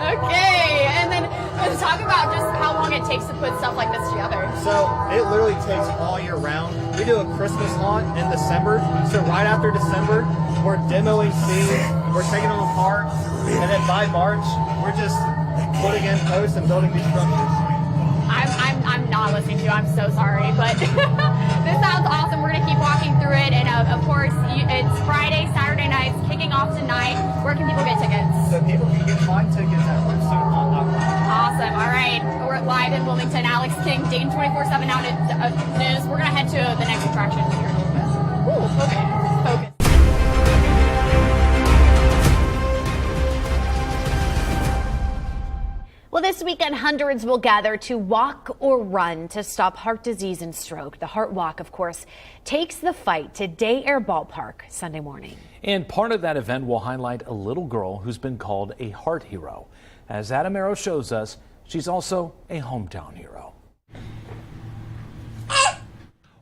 Okay, and then let's talk about just how long it takes to put stuff like this together. So it literally takes all year round. We do a Christmas haunt in December. So right after December, we're demoing scenes, we're taking them apart, and then by March, we're just putting in posts and building these structures. I'm not listening to you. I'm so sorry, but this sounds awesome. We're gonna keep walking through it, and of course, it's Friday, Saturday nights, kicking off tonight. Where can people get tickets? So people can get my tickets at brimstonehaunt.com. Awesome. All right, we're live in Wilmington. Alex King, Dayton 24/7 Now News. We're gonna head to the next attraction here in a little bit. Ooh, okay. Focus. Well, this weekend, hundreds will gather to walk or run to stop heart disease and stroke. The Heart Walk, of course, takes the fight to Day Air Ballpark Sunday morning. And part of that event will highlight a little girl who's been called a heart hero. As Adam Arrow shows us, she's also a hometown hero.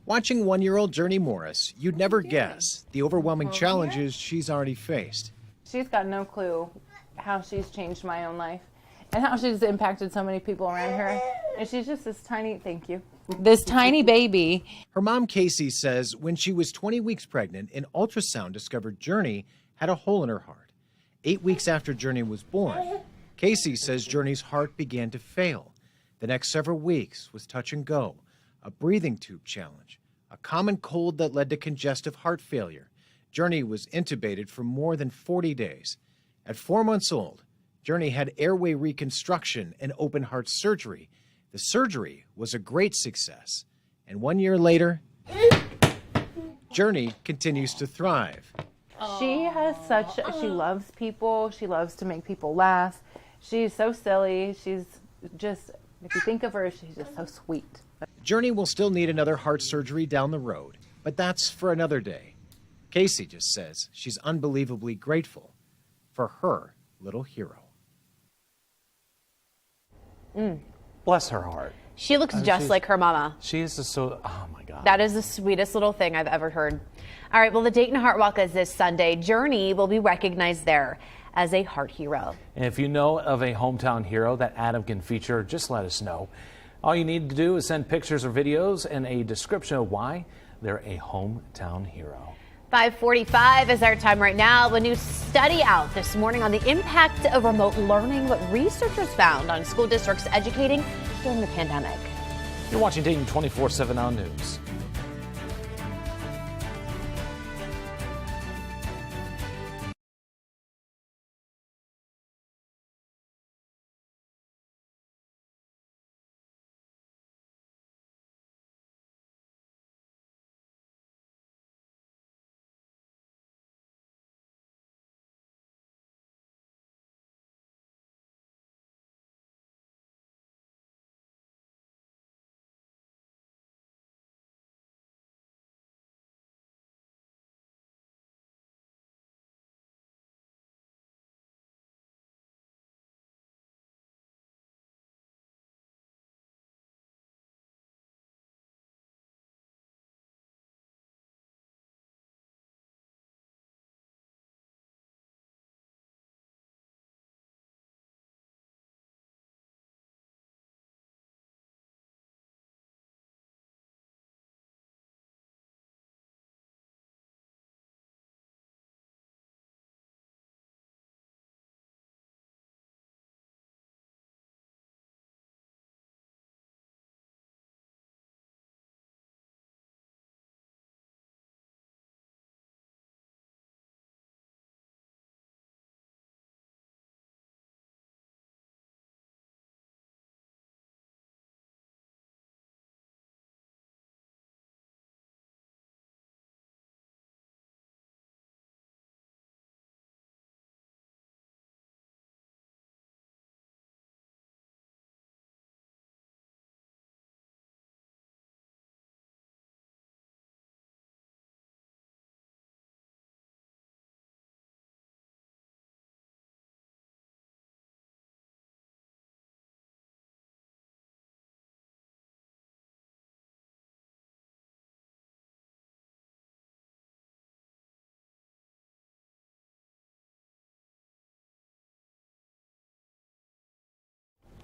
Watching one-year-old Journey Morris, you'd never guess the overwhelming challenges she's already faced. She's got no clue how she's changed my own life and how she's impacted so many people around her. And she's just this tiny, thank you, this tiny baby. Her mom, Casey, says when she was 20 weeks pregnant, an ultrasound discovered Journey had a hole in her heart. 8 weeks after Journey was born, Casey says Journey's heart began to fail. The next several weeks was touch and go, a breathing tube challenge, a common cold that led to congestive heart failure. Journey was intubated for more than 40 days. At 4 months old, Journey had airway reconstruction and open heart surgery. The surgery was a great success. And 1 year later, Journey continues to thrive. She has she loves people. She loves to make people laugh. She's so silly. She's just, if you think of her, she's just so sweet. Journey will still need another heart surgery down the road, but that's for another day. Casey just says she's unbelievably grateful for her little hero. Bless her heart. She looks just like her mama. She is oh my God. That is the sweetest little thing I've ever heard. All right, well, the Dayton Heart Walk is this Sunday. Journey will be recognized there as a heart hero. And if you know of a hometown hero that Adam can feature, just let us know. All you need to do is send pictures or videos and a description of why they're a hometown hero. 5:45 is our time right now. A new study out this morning on the impact of remote learning, what researchers found on school districts educating during the pandemic. You're watching Dayton 24/7 Now News.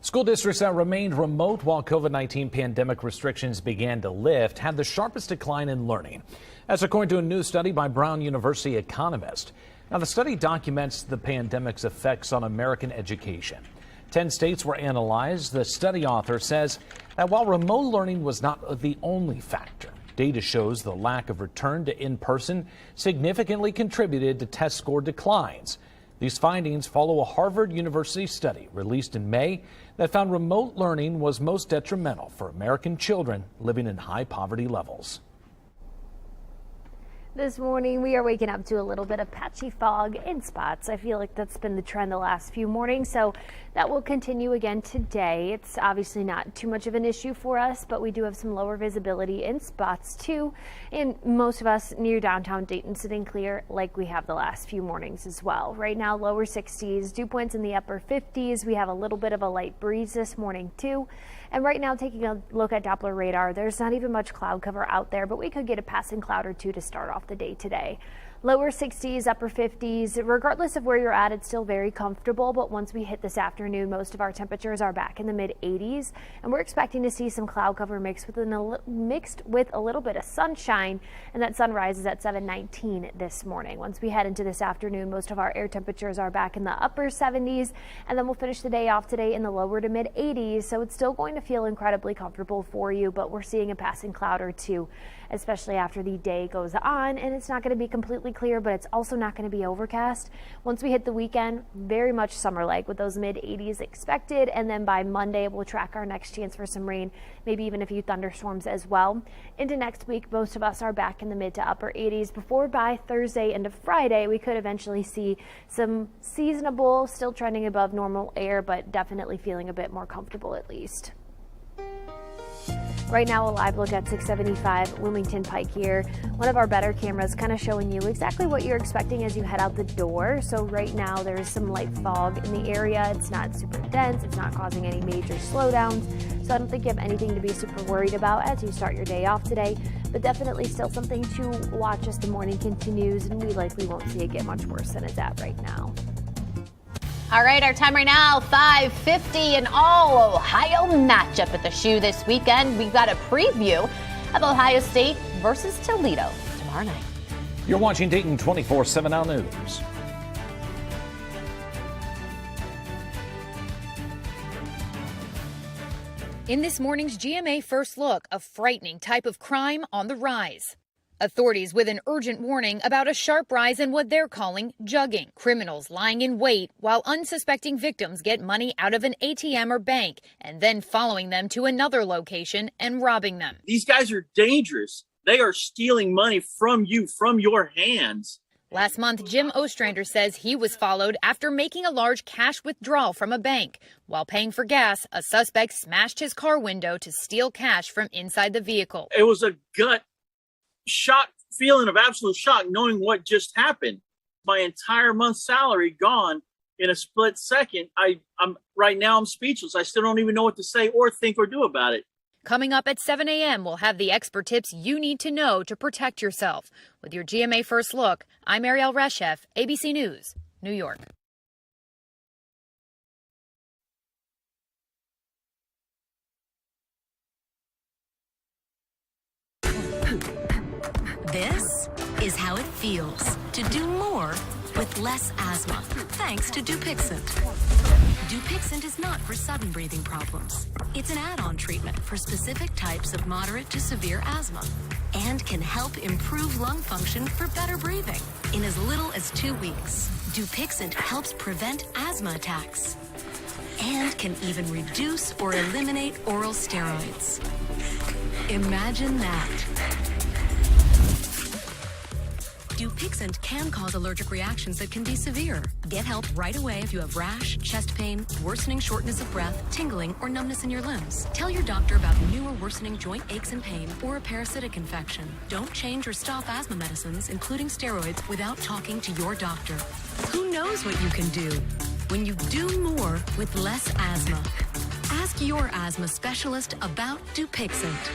School districts that remained remote while COVID-19 pandemic restrictions began to lift had the sharpest decline in learning. That's according to a new study by Brown University economists. Now, the study documents the pandemic's effects on American education. 10 states were analyzed. The study author says that while remote learning was not the only factor, data shows the lack of return to in-person significantly contributed to test score declines. These findings follow a Harvard University study released in May that found remote learning was most detrimental for American children living in high poverty levels. This morning, we are waking up to a little bit of patchy fog in spots. I feel like that's been the trend the last few mornings, so that will continue again today. It's obviously not too much of an issue for us, but we do have some lower visibility in spots too. And most of us near downtown Dayton sitting clear like we have the last few mornings as well. Right now, lower 60s, dew points in the upper 50s. We have a little bit of a light breeze this morning too. And right now, taking a look at Doppler radar, there's not even much cloud cover out there, but we could get a passing cloud or two to start off the day today. Lower 60s, upper 50s, regardless of where you're at, it's still very comfortable. But once we hit this afternoon, most of our temperatures are back in the mid 80s. And we're expecting to see some cloud cover mixed with a little bit of sunshine. And that sun rises at 7:19 this morning. Once we head into this afternoon, most of our air temperatures are back in the upper 70s. And then we'll finish the day off today in the lower to mid 80s. So it's still going to feel incredibly comfortable for you. But we're seeing a passing cloud or two, especially after the day goes on. And it's not going to be completely clear, but it's also not going to be overcast. Once we hit the weekend, very much summer-like with those mid 80s expected. And then by Monday, we'll track our next chance for some rain, maybe even a few thunderstorms as well. Into next week, most of us are back in the mid to upper 80s before by Thursday into Friday, we could eventually see some seasonable, still trending above normal air, but definitely feeling a bit more comfortable at least. Right now, a live look at 675 Wilmington Pike here. One of our better cameras kind of showing you exactly what you're expecting as you head out the door. So right now there's some light fog in the area. It's not super dense. It's not causing any major slowdowns. So I don't think you have anything to be super worried about as you start your day off today, but definitely still something to watch as the morning continues, and we likely won't see it get much worse than it's at right now. All right, our time right now, 5:50, an all-Ohio matchup at the Shoe this weekend. We've got a preview of Ohio State versus Toledo tomorrow night. You're watching Dayton 24/7 Now News. In this morning's GMA First Look, a frightening type of crime on the rise. Authorities with an urgent warning about a sharp rise in what they're calling jugging. Criminals lying in wait while unsuspecting victims get money out of an ATM or bank and then following them to another location and robbing them. These guys are dangerous. They are stealing money from you, from your hands. Last month, Jim Ostrander says he was followed after making a large cash withdrawal from a bank. While paying for gas, a suspect smashed his car window to steal cash from inside the vehicle. It was a gut shock, feeling of absolute shock, knowing what just happened. My entire month's salary gone in a split second. I'm right now, I'm speechless. I still don't even know what to say or think or do about it. Coming up at 7 a.m., we'll have the expert tips you need to know to protect yourself. With your GMA First Look, I'm Ariel Reshef, ABC News, New York. This is how it feels to do more with less asthma, thanks to Dupixon. Dupixon is not for sudden breathing problems. It's an add-on treatment for specific types of moderate to severe asthma and can help improve lung function for better breathing in as little as 2 weeks. Dupixon helps prevent asthma attacks and can even reduce or eliminate oral steroids. Imagine that. Dupixent can cause allergic reactions that can be severe. Get help right away if you have rash, chest pain, worsening shortness of breath, tingling, or numbness in your limbs. Tell your doctor about new or worsening joint aches and pain or a parasitic infection. Don't change or stop asthma medicines, including steroids, without talking to your doctor. Who knows what you can do when you do more with less asthma? Ask your asthma specialist about Dupixent.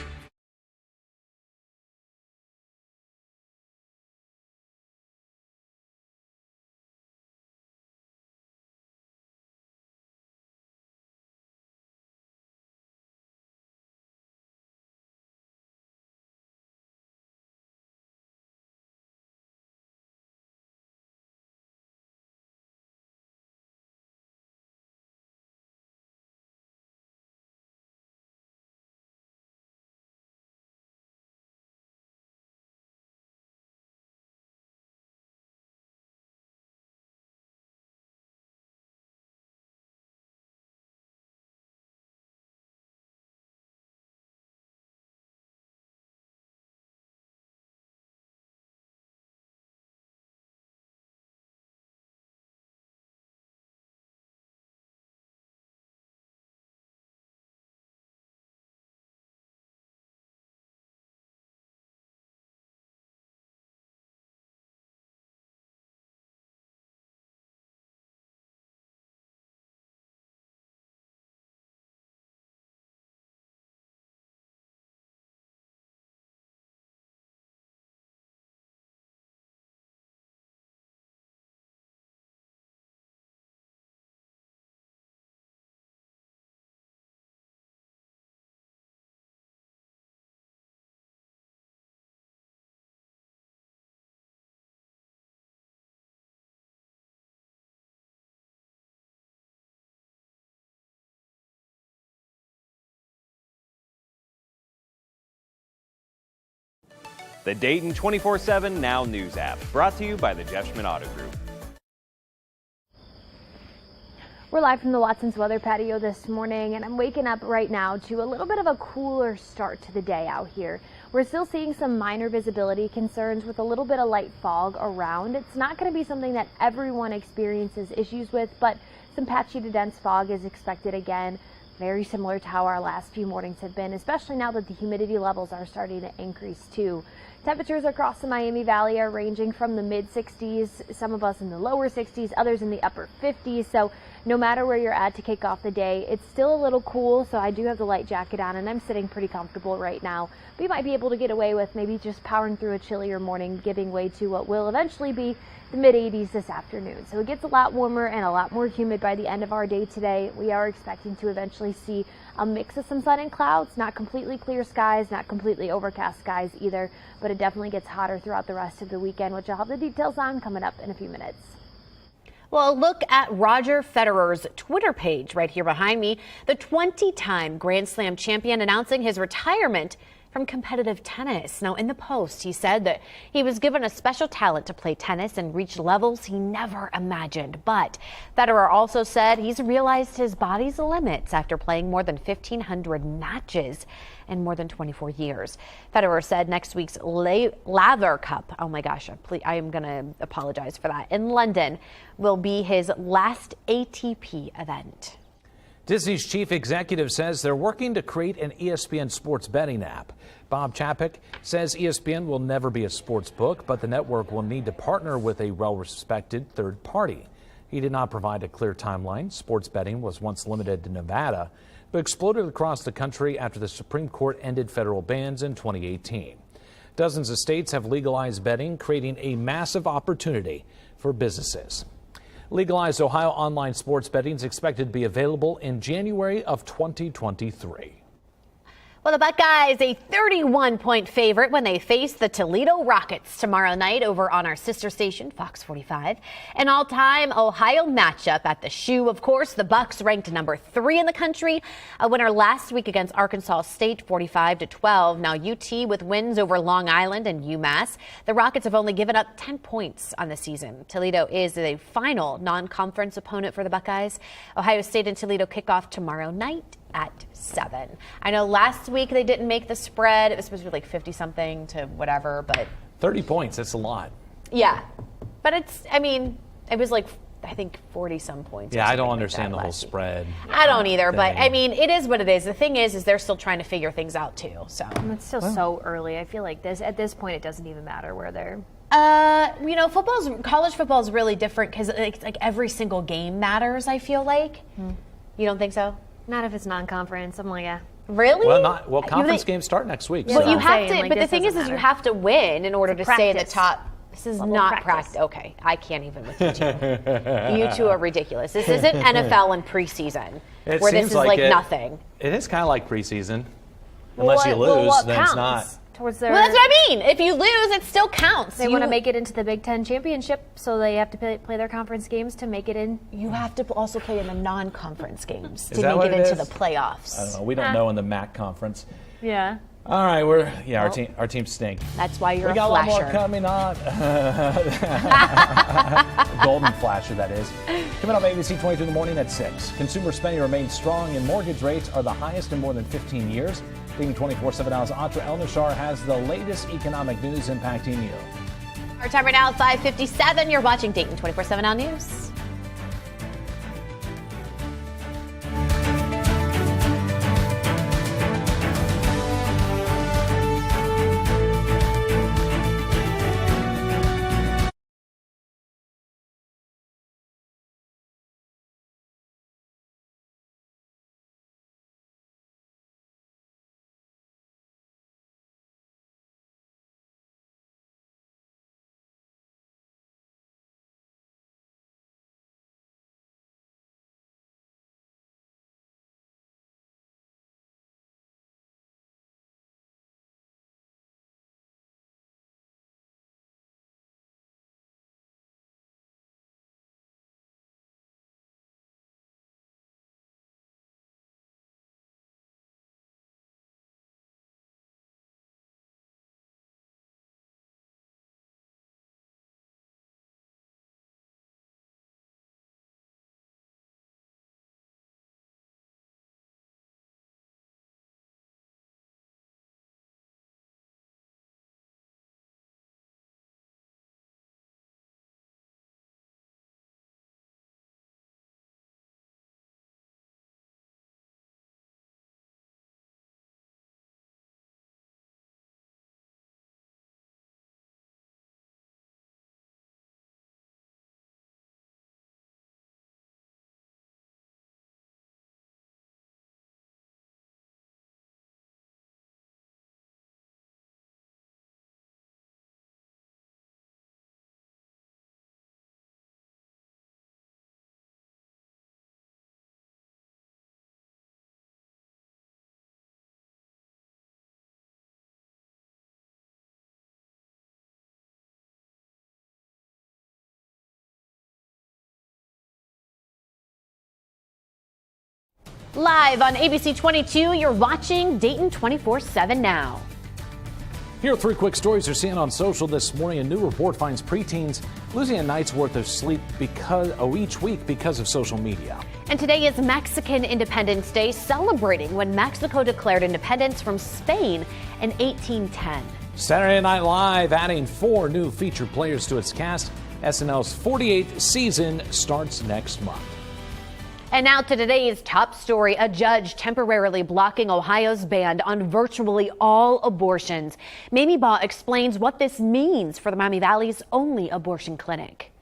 the Dayton 24/7 Now News app, brought to you by the Jeff Schmidt Auto Group. We're live from the Watson's weather patio this morning, and I'm waking up right now to a little bit of a cooler start to the day out here. We're still seeing some minor visibility concerns with a little bit of light fog around. It's not going to be something that everyone experiences issues with, but some patchy to dense fog is expected again. Very similar to how our last few mornings have been, especially now that the humidity levels are starting to increase too. Temperatures across the Miami Valley are ranging from the mid 60s, some of us in the lower 60s, others in the upper 50s. So no matter where you're at to kick off the day, it's still a little cool. So I do have the light jacket on and I'm sitting pretty comfortable right now. We might be able to get away with maybe just powering through a chillier morning, giving way to what will eventually be the mid 80s this afternoon. So it gets a lot warmer and a lot more humid by the end of our day today. We are expecting to eventually see a mix of some sun and clouds, not completely clear skies, not completely overcast skies either, but it definitely gets hotter throughout the rest of the weekend, which I'll have the details on coming up in a few minutes. Well, look at Roger Federer's Twitter page right here behind me. The 20-time Grand Slam champion announcing his retirement from competitive tennis. Now, in the post, he said that he was given a special talent to play tennis and reach levels he never imagined. But Federer also said he's realized his body's limits after playing more than 1,500 matches in more than 24 years. Federer said next week's Lather Cup, oh my gosh, I am going to apologize for that, in London will be his last ATP event. Disney's chief executive says they're working to create an ESPN sports betting app. Bob Chapek says ESPN will never be a sports book, but the network will need to partner with a well-respected third party. He did not provide a clear timeline. Sports betting was once limited to Nevada, but exploded across the country after the Supreme Court ended federal bans in 2018. Dozens of states have legalized betting, creating a massive opportunity for businesses. Legalized Ohio online sports betting is expected to be available in January of 2023. Well, the Buckeyes a 31-point favorite when they face the Toledo Rockets tomorrow night over on our sister station, Fox 45. An all-time Ohio matchup at the Shoe. Of course, the Bucks ranked number 3 in the country. A winner last week against Arkansas State, 45-12. Now UT with wins over Long Island and UMass. The Rockets have only given up 10 points on the season. Toledo is the final non-conference opponent for the Buckeyes. Ohio State and Toledo kick off tomorrow night at 7. I know last week they didn't make the spread. It was supposed to be like 50-something to whatever, but 30 points, that's a lot. Yeah. But it's, I mean, it was like, I think 40-some points. Yeah, I don't understand the whole spread. I don't either, but I mean, it is what it is. The thing is they're still trying to figure things out too. So It's still so early. I feel like at this point, it doesn't even matter where they're. You know, college football is really different because it's like every single game matters, I feel like. You don't think so? Not if it's non-conference. I'm like, yeah. Really? Well, conference games start next week. Well, so. you have to, but the thing is you have to win in order to stay at the top. This is not practice. Okay, I can't even with you two. You two are ridiculous. This isn't NFL in preseason, where this is like nothing. It is kind of like preseason. Unless you lose, then it's not. Well, that's what I mean. If you lose, it still counts. They want to make it into the Big Ten championship, so they have to play their conference games to make it in. You have to also play in the non-conference games to make it into the playoffs. I don't know. We don't know in the MAC conference. Yeah. All right, our team stink. That's why you're we a got flasher. a lot more coming on. Golden flasher, that is. Coming up ABC 22 in the morning at 6. Consumer spending remains strong and mortgage rates are the highest in more than 15 years. Being 24/7 Hours, Atra Elnashar has the latest economic news impacting you. Our time right now, 5:57. You're watching Dayton 24/7 Now News. Live on ABC 22, you're watching Dayton 24/7 now. Here are three quick stories you're seeing on social this morning. A new report finds preteens losing a night's worth of sleep each week because of social media. And today is Mexican Independence Day, celebrating when Mexico declared independence from Spain in 1810. Saturday Night Live adding 4 new featured players to its cast. SNL's 48th season starts next month. And now to today's top story. A judge temporarily blocking Ohio's ban on virtually all abortions. Mamie Baugh explains what this means for the Miami Valley's only abortion clinic.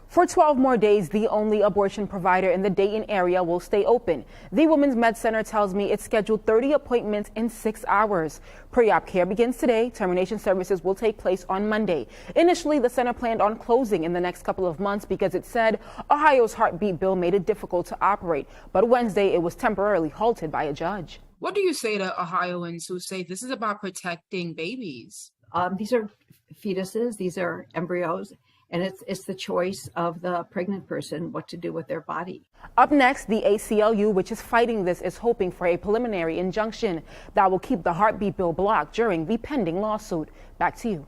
For 12 more days, the only abortion provider in the Dayton area will stay open. The Women's Med Center tells me it's scheduled 30 appointments in 6 hours. Pre-op care begins today. Termination services will take place on Monday. Initially, the center planned on closing in the next couple of months because it said Ohio's heartbeat bill made it difficult to operate. But Wednesday, it was temporarily halted by a judge. What do you say to Ohioans who say this is about protecting babies? These are fetuses, these are embryos. And it's the choice of the pregnant person what to do with their body. Up next, the ACLU, which is fighting this, is hoping for a preliminary injunction that will keep the heartbeat bill blocked during the pending lawsuit. Back to you.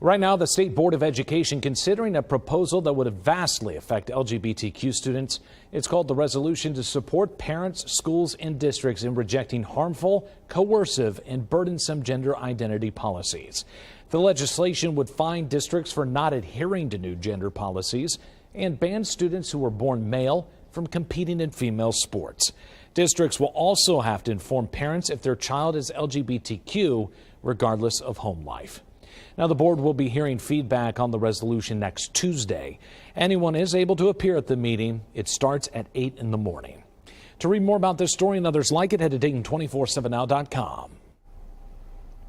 Right now, the State Board of Education considering a proposal that would vastly affect LGBTQ students. It's called the Resolution to Support Parents, Schools, and Districts in Rejecting Harmful, Coercive, and Burdensome Gender Identity Policies. The legislation would fine districts for not adhering to new gender policies and ban students who were born male from competing in female sports. Districts will also have to inform parents if their child is LGBTQ, regardless of home life. Now, the board will be hearing feedback on the resolution next Tuesday. Anyone is able to appear at the meeting. It starts at 8 in the morning. To read more about this story and others like it, head to Dayton247now.com.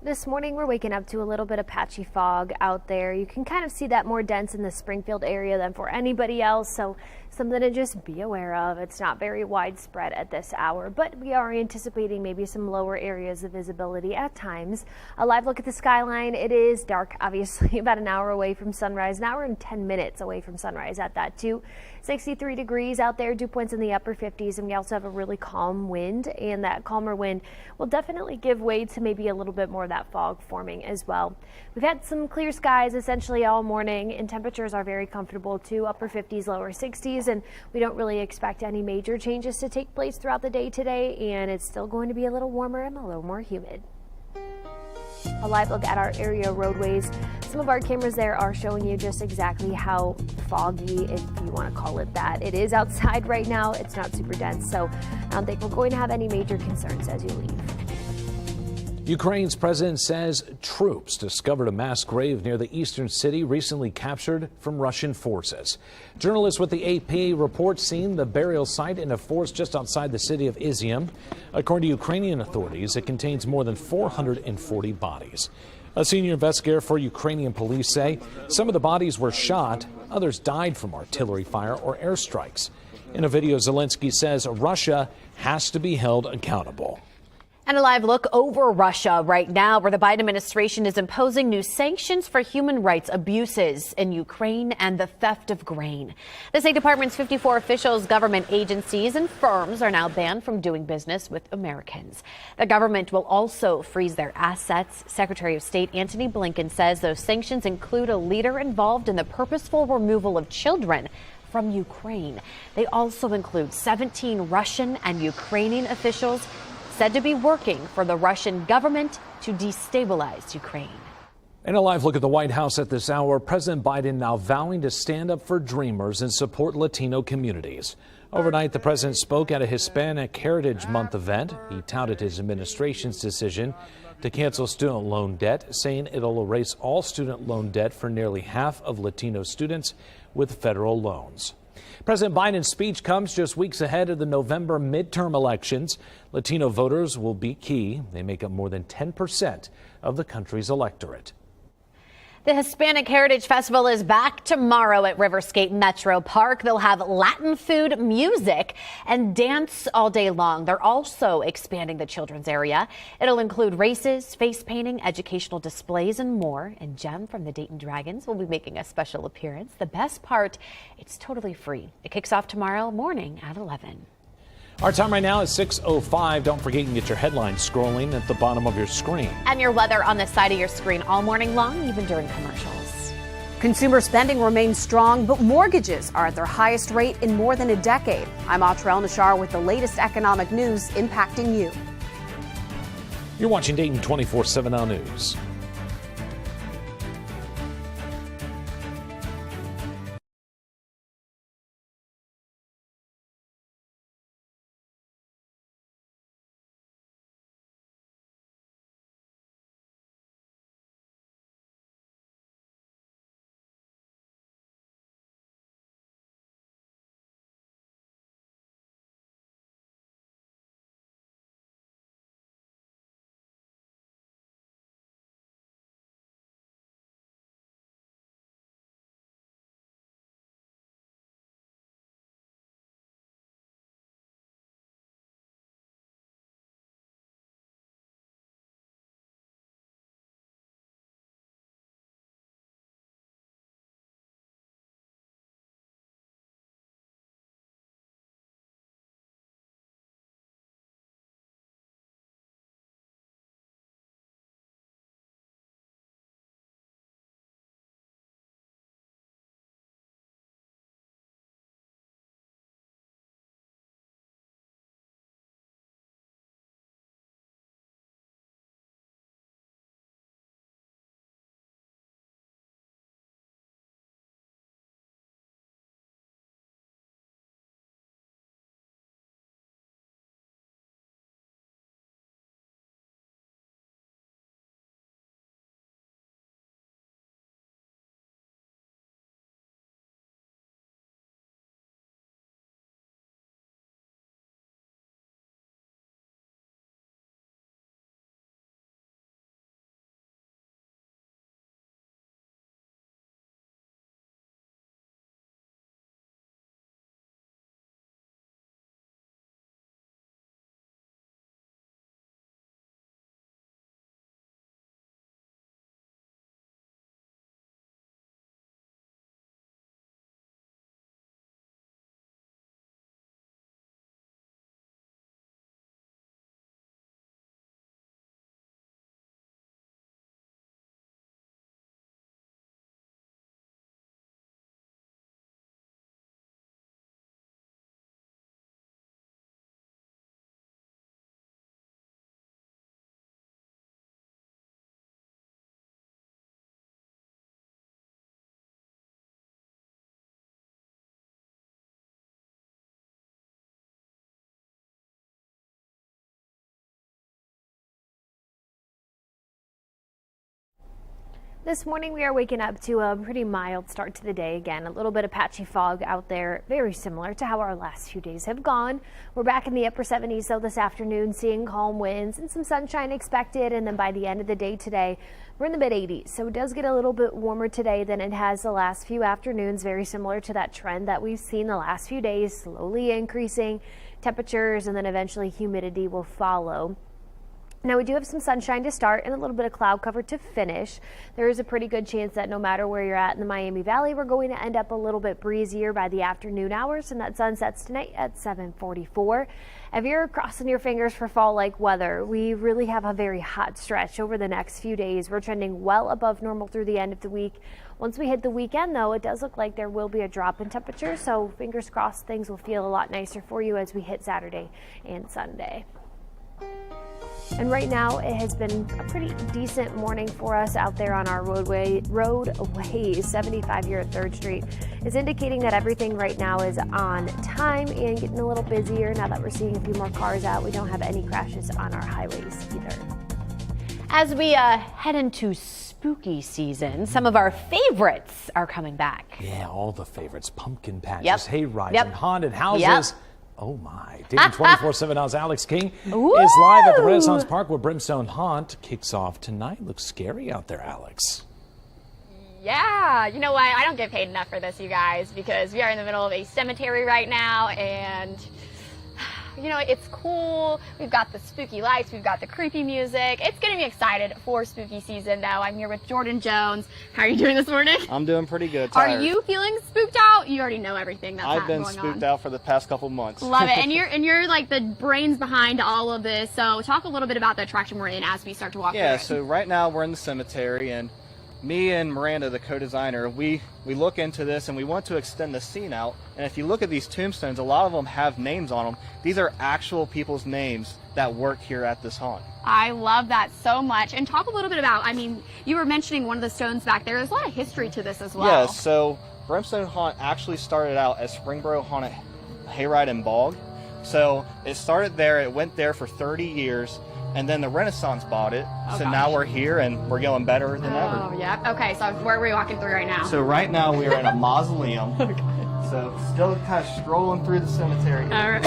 This morning, we're waking up to a little bit of patchy fog out there. You can kind of see that more dense in the Springfield area than for anybody else, so something to just be aware of. It's not very widespread at this hour, but we are anticipating maybe some lower areas of visibility at times. A live look at the skyline. It is dark, obviously, about an hour away from sunrise, an hour and 10 minutes away from sunrise at that too. 63 degrees out there, dew points in the upper 50s, and we also have a really calm wind, and that calmer wind will definitely give way to maybe a little bit more of that fog forming as well. We've had some clear skies essentially all morning, and temperatures are very comfortable too, upper 50s, lower 60s, and we don't really expect any major changes to take place throughout the day today, and it's still going to be a little warmer and a little more humid. A live look at our area roadways. Some of our cameras there are showing you just exactly how foggy, if you want to call it that, it is outside right now. It's not super dense, so I don't think we're going to have any major concerns as you leave. Ukraine's president says troops discovered a mass grave near the eastern city recently captured from Russian forces. Journalists with the AP report seen the burial site in a forest just outside the city of Izium. According to Ukrainian authorities, it contains more than 440 bodies. A senior investigator for Ukrainian police say some of the bodies were shot, others died from artillery fire or airstrikes. In a video, Zelensky says Russia has to be held accountable. And a live look over Russia right now, where the Biden administration is imposing new sanctions for human rights abuses in Ukraine and the theft of grain. The State Department's 54 officials, government agencies, and firms are now banned from doing business with Americans. The government will also freeze their assets. Secretary of State Antony Blinken says those sanctions include a leader involved in the purposeful removal of children from Ukraine. They also include 17 Russian and Ukrainian officials said to be working for the Russian government to destabilize Ukraine. And a live look at the White House at this hour. President Biden now vowing to stand up for dreamers and support Latino communities. Overnight, the president spoke at a Hispanic Heritage Month event. He touted his administration's decision to cancel student loan debt, saying it'll erase all student loan debt for nearly half of Latino students with federal loans. President Biden's speech comes just weeks ahead of the November midterm elections. Latino voters will be key. They make up more than 10% of the country's electorate. The Hispanic Heritage Festival is back tomorrow at Riverscape Metro Park. They'll have Latin food, music, and dance all day long. They're also expanding the children's area. It'll include races, face painting, educational displays, and more. And Jem from the Dayton Dragons will be making a special appearance. The best part, it's totally free. It kicks off tomorrow morning at 11. Our time right now is 6:05. Don't forget you can get your headlines scrolling at the bottom of your screen. And your weather on the side of your screen all morning long, even during commercials. Consumer spending remains strong, but mortgages are at their highest rate in more than a decade. I'm Atra El-Nashar with the latest economic news impacting you. You're watching Dayton 24/7 Now News. This morning we are waking up to a pretty mild start to the day again. A little bit of patchy fog out there, very similar to how our last few days have gone. We're back in the upper 70s though this afternoon, seeing calm winds and some sunshine expected. And then by the end of the day today, we're in the mid 80s. So it does get a little bit warmer today than it has the last few afternoons, very similar to that trend that we've seen the last few days, slowly increasing temperatures and then eventually humidity will follow. Now we do have some sunshine to start and a little bit of cloud cover to finish. There is a pretty good chance that no matter where you're at in the Miami Valley, we're going to end up a little bit breezier by the afternoon hours, and that sun sets tonight at 7:44. If you're crossing your fingers for fall-like weather, we really have a very hot stretch over the next few days. We're trending well above normal through the end of the week. Once we hit the weekend, though, it does look like there will be a drop in temperature, so fingers crossed things will feel a lot nicer for you as we hit Saturday and Sunday. And right now it has been a pretty decent morning for us out there on our roadways. 75 here at 3rd Street is indicating that everything right now is on time and getting a little busier. Now that we're seeing a few more cars out, we don't have any crashes on our highways either. As we head into spooky season, some of our favorites are coming back. Yeah, all the favorites. Pumpkin patches, Yep. hay rides, Yep. and haunted houses. Yep. Oh my. Dayton 24/7 Now's Alex King is live at the Renaissance Park where Brimstone Haunt kicks off tonight. Looks scary out there, Alex. Yeah, you know what? I don't get paid enough for this, you guys, because we are in the middle of a cemetery right now, and you know, it's cool. We've got the spooky lights. We've got the creepy music. It's getting me excited for spooky season, though. I'm here with Jordan Jones. How are you doing this morning? I'm doing pretty good. Are Tired. you feeling spooked out? You already know everything that's I've been going spooked on. out for the past couple months. Love it. And you're like the brains behind all of this. So talk a little bit about the attraction we're in as we start to walk through it. So right now we're in the cemetery, and me and Miranda, the co-designer, we look into this and we want to extend the scene out. And if you look at these tombstones, a lot of them have names on them. These are actual people's names that work here at this haunt. I love that so much. And talk a little bit about, I mean, you were mentioning one of the stones back there. There's a lot of history to this as well. Yeah, so Brimstone Haunt actually started out as Springboro Haunted Hayride and Bog. So it started there, it went there for 30 years, and then the Renaissance bought it. So now we're here and we're going better than ever. Oh, yeah. Okay, so where are we walking through right now? So right now we are in a mausoleum. So still kind of strolling through the cemetery. All right.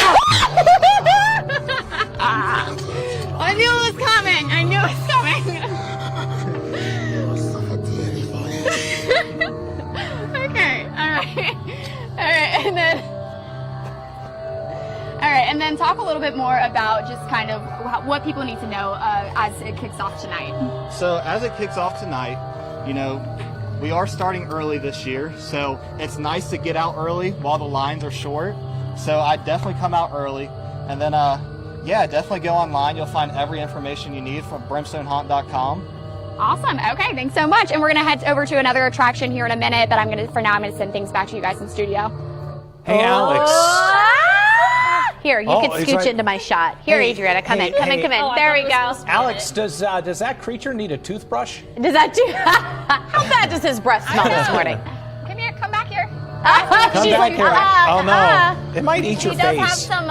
I knew it was coming. I knew it was coming. Okay. All right. All right. And then talk a little bit more about just kind of what people need to know as it kicks off tonight. So as it kicks off tonight, you know, we are starting early this year, so it's nice to get out early while the lines are short. So I definitely come out early, and then yeah, definitely go online. You'll find every information you need from brimstonehaunt.com. Awesome. Okay, thanks so much. And we're gonna head over to another attraction here in a minute, but for now I'm gonna send things back to you guys in studio. Hey, Alex. Here, you can scooch into my shot. Here, Adriana, come in. There we go. Alex, does that creature need a toothbrush? Does that do? How bad does his breath smell this morning? Come here, come back here. Come back here. Oh no, it might eat your She does have face. some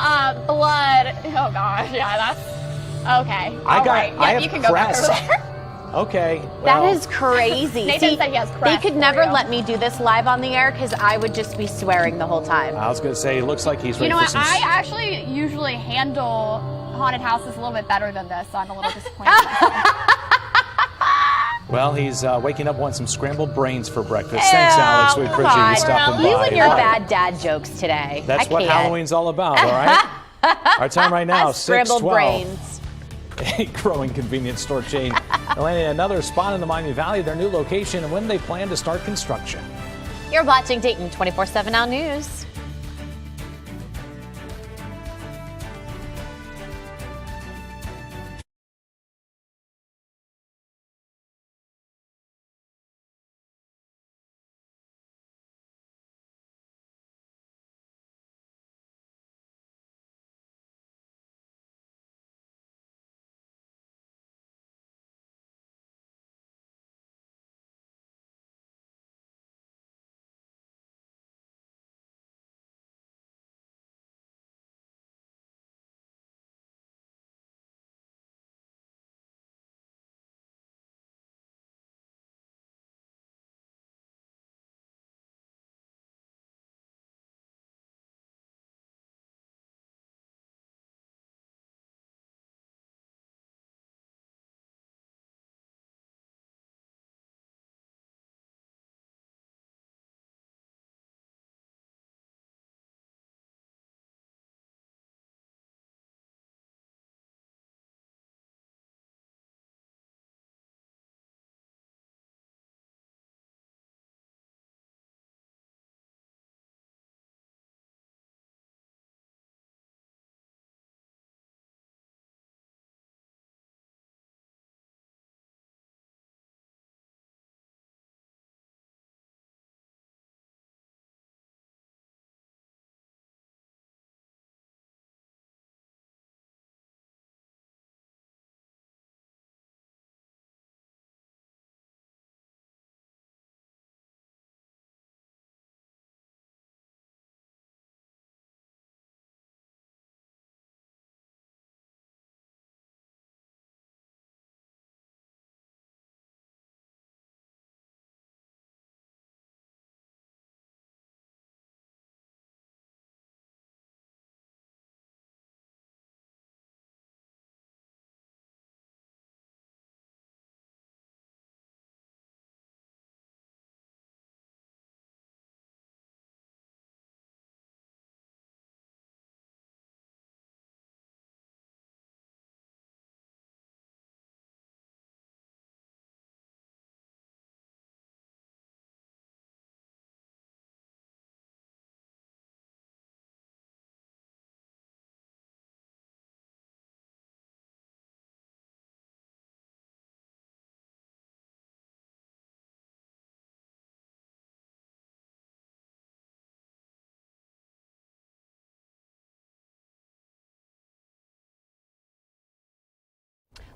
blood. Oh gosh, yeah, that's okay. All right. I have you can go back crest. over there. Okay. That well, is crazy. Nathan said he has They crest could for never you. let me do this live on the air because I would just be swearing the whole time. I was going to say, it looks like he's You ready know for what? some. I actually usually handle haunted houses a little bit better than this, so I'm a little disappointed. Well, he's waking up wanting some scrambled brains for breakfast. Thanks, Alex. We appreciate you stopping by. You and your bad dad jokes today. That's I what can't. Halloween's all about, all right? Our time right now, Scrambled 6:12. brains. A growing convenience store chain landing another spot in the Miami Valley, their new location, and when they plan to start construction. You're watching Dayton 24/7 Now News.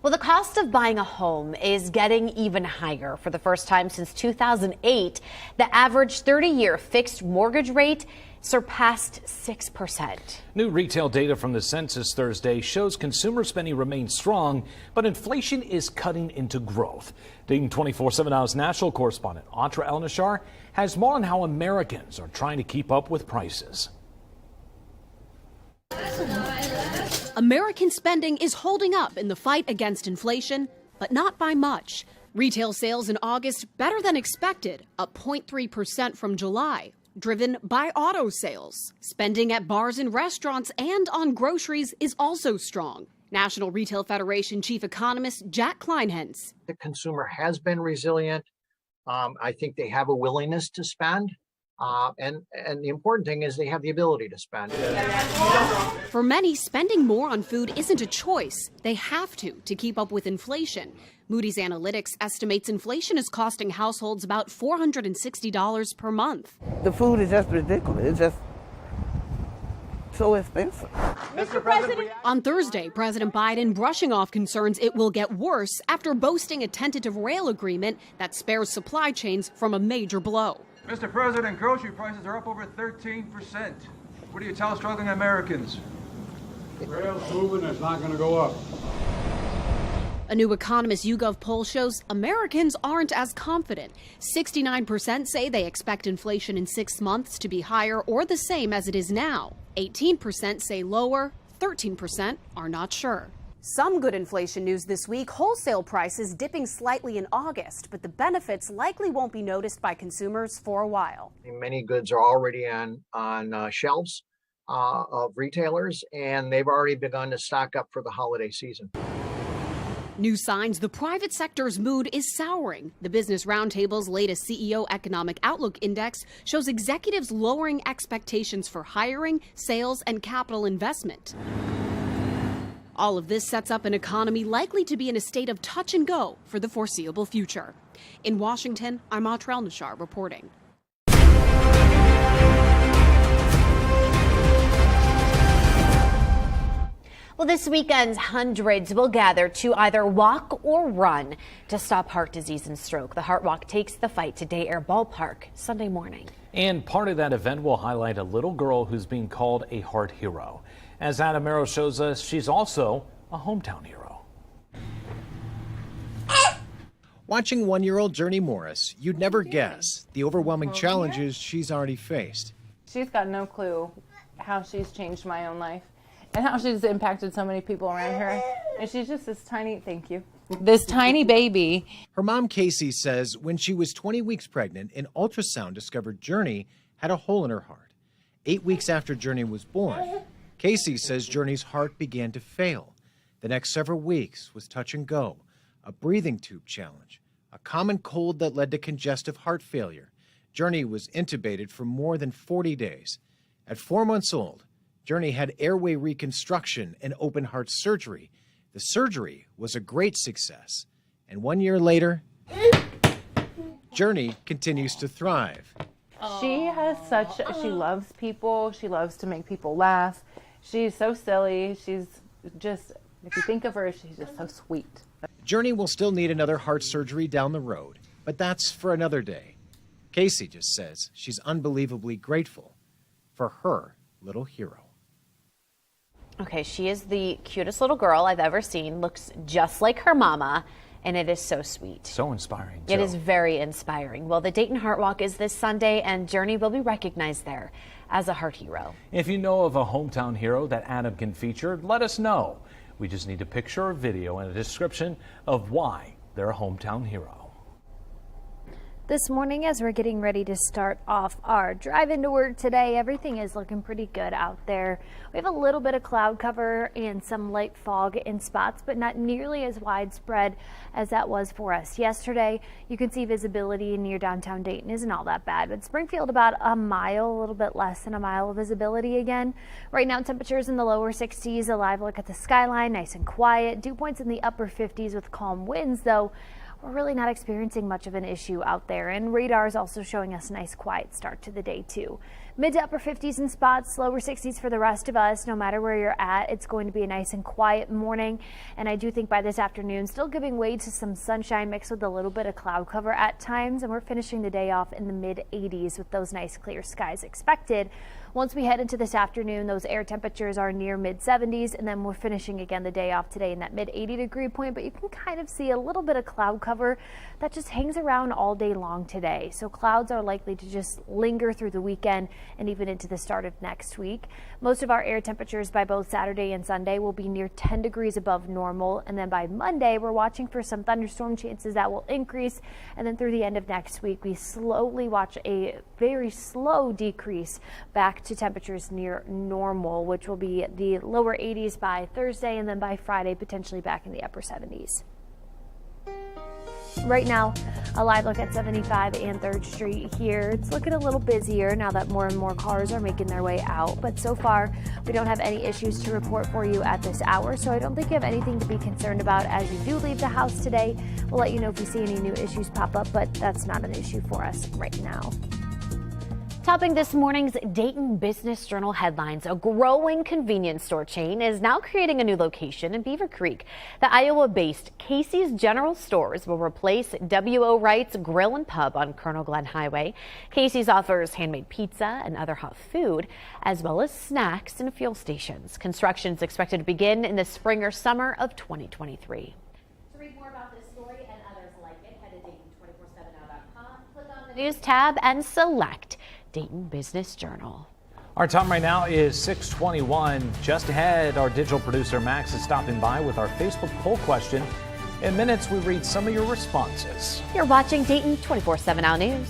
Well, the cost of buying a home is getting even higher. For the first time since 2008, the average 30-year fixed mortgage rate surpassed 6%. New retail data from the census Thursday shows consumer spending remains strong, but inflation is cutting into growth. Dayton 24/7 Now's national correspondent Atra El-Nashar has more on how Americans are trying to keep up with prices. American spending is holding up in the fight against inflation, but not by much. Retail sales in August better than expected, up 0.3% from July, driven by auto sales. Spending at bars and restaurants and on groceries is also strong. National Retail Federation Chief Economist Jack Kleinhens. The consumer has been resilient. I think they have a willingness to spend. And the important thing is they have the ability to spend. For many, spending more on food isn't a choice. They have to keep up with inflation. Moody's Analytics estimates inflation is costing households about $460 per month. The food is just ridiculous. It's just so expensive. Mr. President. On Thursday, President Biden brushing off concerns it will get worse after boasting a tentative rail agreement that spares supply chains from a major blow. Mr. President, grocery prices are up over 13%. What do you tell struggling Americans? Rail's moving, it's not going to go up. A new Economist YouGov poll shows Americans aren't as confident. 69% say they expect inflation in 6 months to be higher or the same as it is now. 18% say lower, 13% are not sure. Some good inflation news this week. Wholesale prices dipping slightly in August, but the benefits likely won't be noticed by consumers for a while. Many goods are already on shelves of retailers, and they've already begun to stock up for the holiday season. New signs the private sector's mood is souring. The Business Roundtable's latest CEO Economic Outlook Index shows executives lowering expectations for hiring, sales, and capital investment. All of this sets up an economy likely to be in a state of touch and go for the foreseeable future. In Washington, I'm Atra El-Nashar reporting. Well, this weekend, hundreds will gather to either walk or run to stop heart disease and stroke. The Heart Walk takes the fight to Day Air Ballpark Sunday morning. And part of that event will highlight a little girl who's being called a heart hero. As Adam Merrill shows us, she's also a hometown hero. Watching one-year-old Journey Morris, you'd never guess the overwhelming challenges she's already faced. She's got no clue how she's changed my own life and how she's impacted so many people around her. And she's just this tiny, thank you, this tiny baby. Her mom, Casey, says when she was 20 weeks pregnant, an ultrasound discovered Journey had a hole in her heart. 8 weeks after Journey was born, Casey says Journey's heart began to fail. The next several weeks was touch and go, a breathing tube challenge, a common cold that led to congestive heart failure. Journey was intubated for more than 40 days. At 4 months old, Journey had airway reconstruction and open heart surgery. The surgery was a great success. And 1 year later, Journey continues to thrive. She loves people. She loves to make people laugh. She's so silly. She's just, if you think of her, she's just so sweet. Journey will still need another heart surgery down the road, but that's for another day. Casey just says she's unbelievably grateful for her little hero. Okay, she is the cutest little girl I've ever seen. Looks just like her mama, and it is so sweet. So inspiring, It is very inspiring. Well, the Dayton Heart Walk is this Sunday, and Journey will be recognized there as a heart hero. If you know of a hometown hero that Adam can feature, let us know. We just need a picture or video and a description of why they're a hometown hero. This morning, as we're getting ready to start off our drive into work today, everything is looking pretty good out there. We have a little bit of cloud cover and some light fog in spots, but not nearly as widespread as that was for us yesterday. You can see visibility near downtown Dayton isn't all that bad, but Springfield about a mile, a little bit less than a mile of visibility again. Right now, temperatures in the lower 60s, a live look at the skyline, nice and quiet. Dew points in the upper 50s with calm winds, though. We're really not experiencing much of an issue out there, and radar is also showing us a nice quiet start to the day too. Mid to upper 50s in spots, lower 60s for the rest of us. No matter where you're at, it's going to be a nice and quiet morning. And I do think by this afternoon, still giving way to some sunshine mixed with a little bit of cloud cover at times. And we're finishing the day off in the mid 80s with those nice clear skies expected. Once we head into this afternoon, those air temperatures are near mid 70s, and then we're finishing again the day off today in that mid 80 degree point. But you can kind of see a little bit of cloud cover that just hangs around all day long today. So clouds are likely to just linger through the weekend and even into the start of next week. Most of our air temperatures by both Saturday and Sunday will be near 10 degrees above normal. And then by Monday, we're watching for some thunderstorm chances that will increase. And then through the end of next week, we slowly watch a very slow decrease back to temperatures near normal, which will be the lower 80s by Thursday, and then by Friday, potentially back in the upper 70s. Right now, a live look at 75 and 3rd Street here. It's looking a little busier now that more and more cars are making their way out, but so far we don't have any issues to report for you at this hour, so I don't think you have anything to be concerned about as you do leave the house today. We'll let you know if we see any new issues pop up, but that's not an issue for us right now. Topping this morning's Dayton Business Journal headlines, a growing convenience store chain is now creating a new location in Beaver Creek. The Iowa-based Casey's General Stores will replace W.O. Wright's Grill and Pub on Colonel Glenn Highway. Casey's offers handmade pizza and other hot food, as well as snacks and fuel stations. Construction is expected to begin in the spring or summer of 2023. To read more about this story and others like it, head to Dayton247now.com, click on the News tab, and select Dayton Business Journal. Our time right now is 6:21. Just ahead, our digital producer Max is stopping by with our Facebook poll question. In minutes, we read some of your responses. You're watching Dayton 24/7 Now News.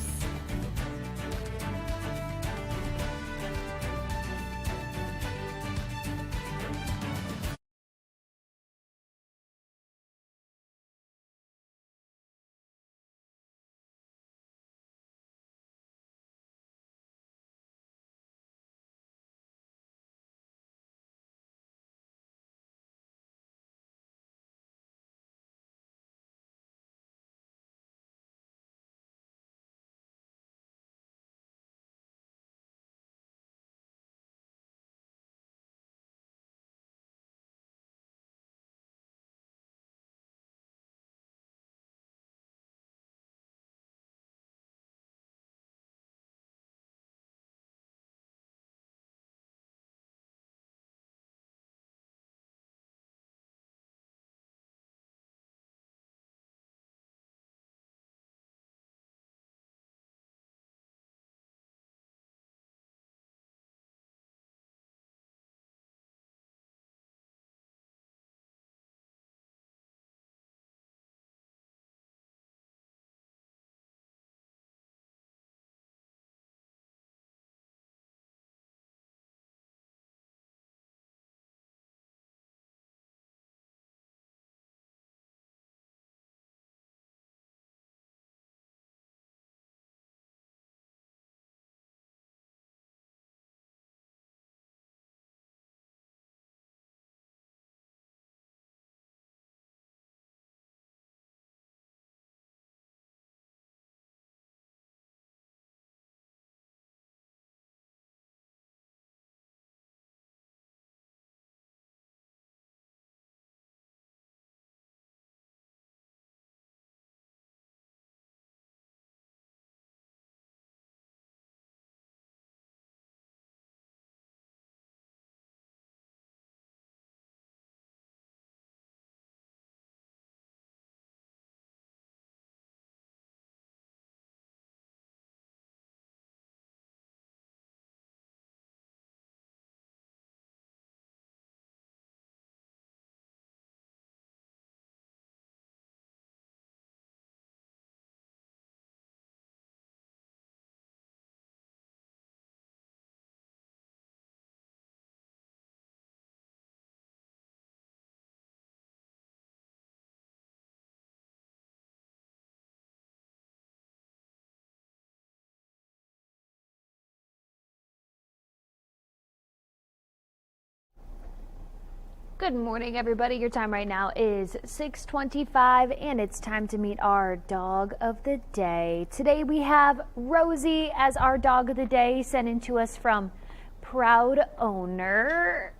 Good morning, everybody. Your time right now is 6:25, and it's time to meet our dog of the day. Today we have Rosie as our dog of the day, sent in to us from proud owner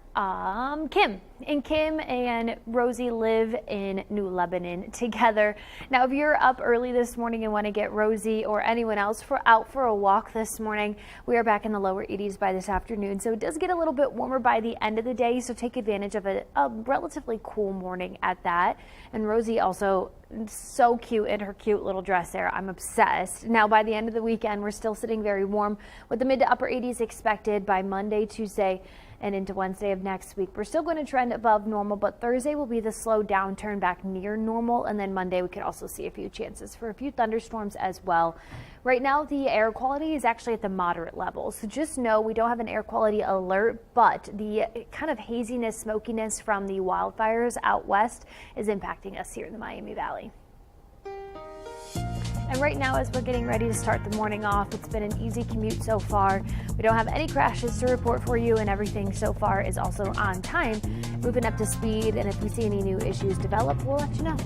Kim. And Kim and Rosie live in New Lebanon together. Now, if you're up early this morning and want to get Rosie or anyone else out for a walk this morning, we are back in the lower 80s by this afternoon. So it does get a little bit warmer by the end of the day. So take advantage of a relatively cool morning at that. And Rosie also so cute in her cute little dress there. I'm obsessed. Now, by the end of the weekend, we're still sitting very warm with the mid to upper 80s expected by Monday, Tuesday, and into Wednesday of next week. We're still going to trend above normal, but Thursday will be the slow downturn back near normal. And then Monday, we could also see a few chances for a few thunderstorms as well. Right now, the air quality is actually at the moderate level. So just know we don't have an air quality alert, but the kind of haziness, smokiness from the wildfires out west is impacting us here in the Miami Valley. And right now, as we're getting ready to start the morning off, it's been an easy commute so far. We don't have any crashes to report for you, and everything so far is also on time, moving up to speed. And if we see any new issues develop, we'll let you know.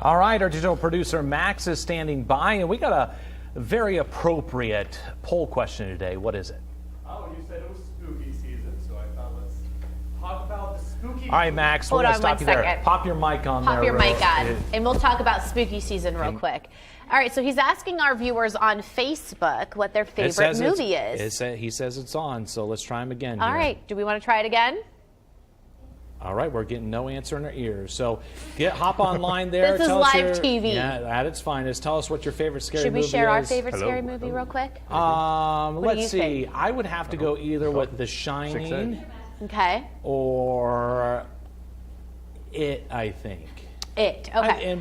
All right, our digital producer Max is standing by, and we got a very appropriate poll question today. What is it? Oh, you said it was spooky season, so I thought let's talk about the spooky. All right, Max, Hold we're going on to stop one you there. second. Pop your mic on there. Pop your mic on, and we'll talk about spooky season real quick. All right, so he's asking our viewers on Facebook what their favorite movie is. He says it's on, so let's try him again. All here. right, do we want to try it again? All right, we're getting no answer in our ears. So hop online there. This is tell us live TV. Yeah, at its finest. Tell us what your favorite scary movie is. Should we share our favorite scary movie real quick? Let's see. I would have to go either with The Shining. Okay. Or It, I think. It. Okay.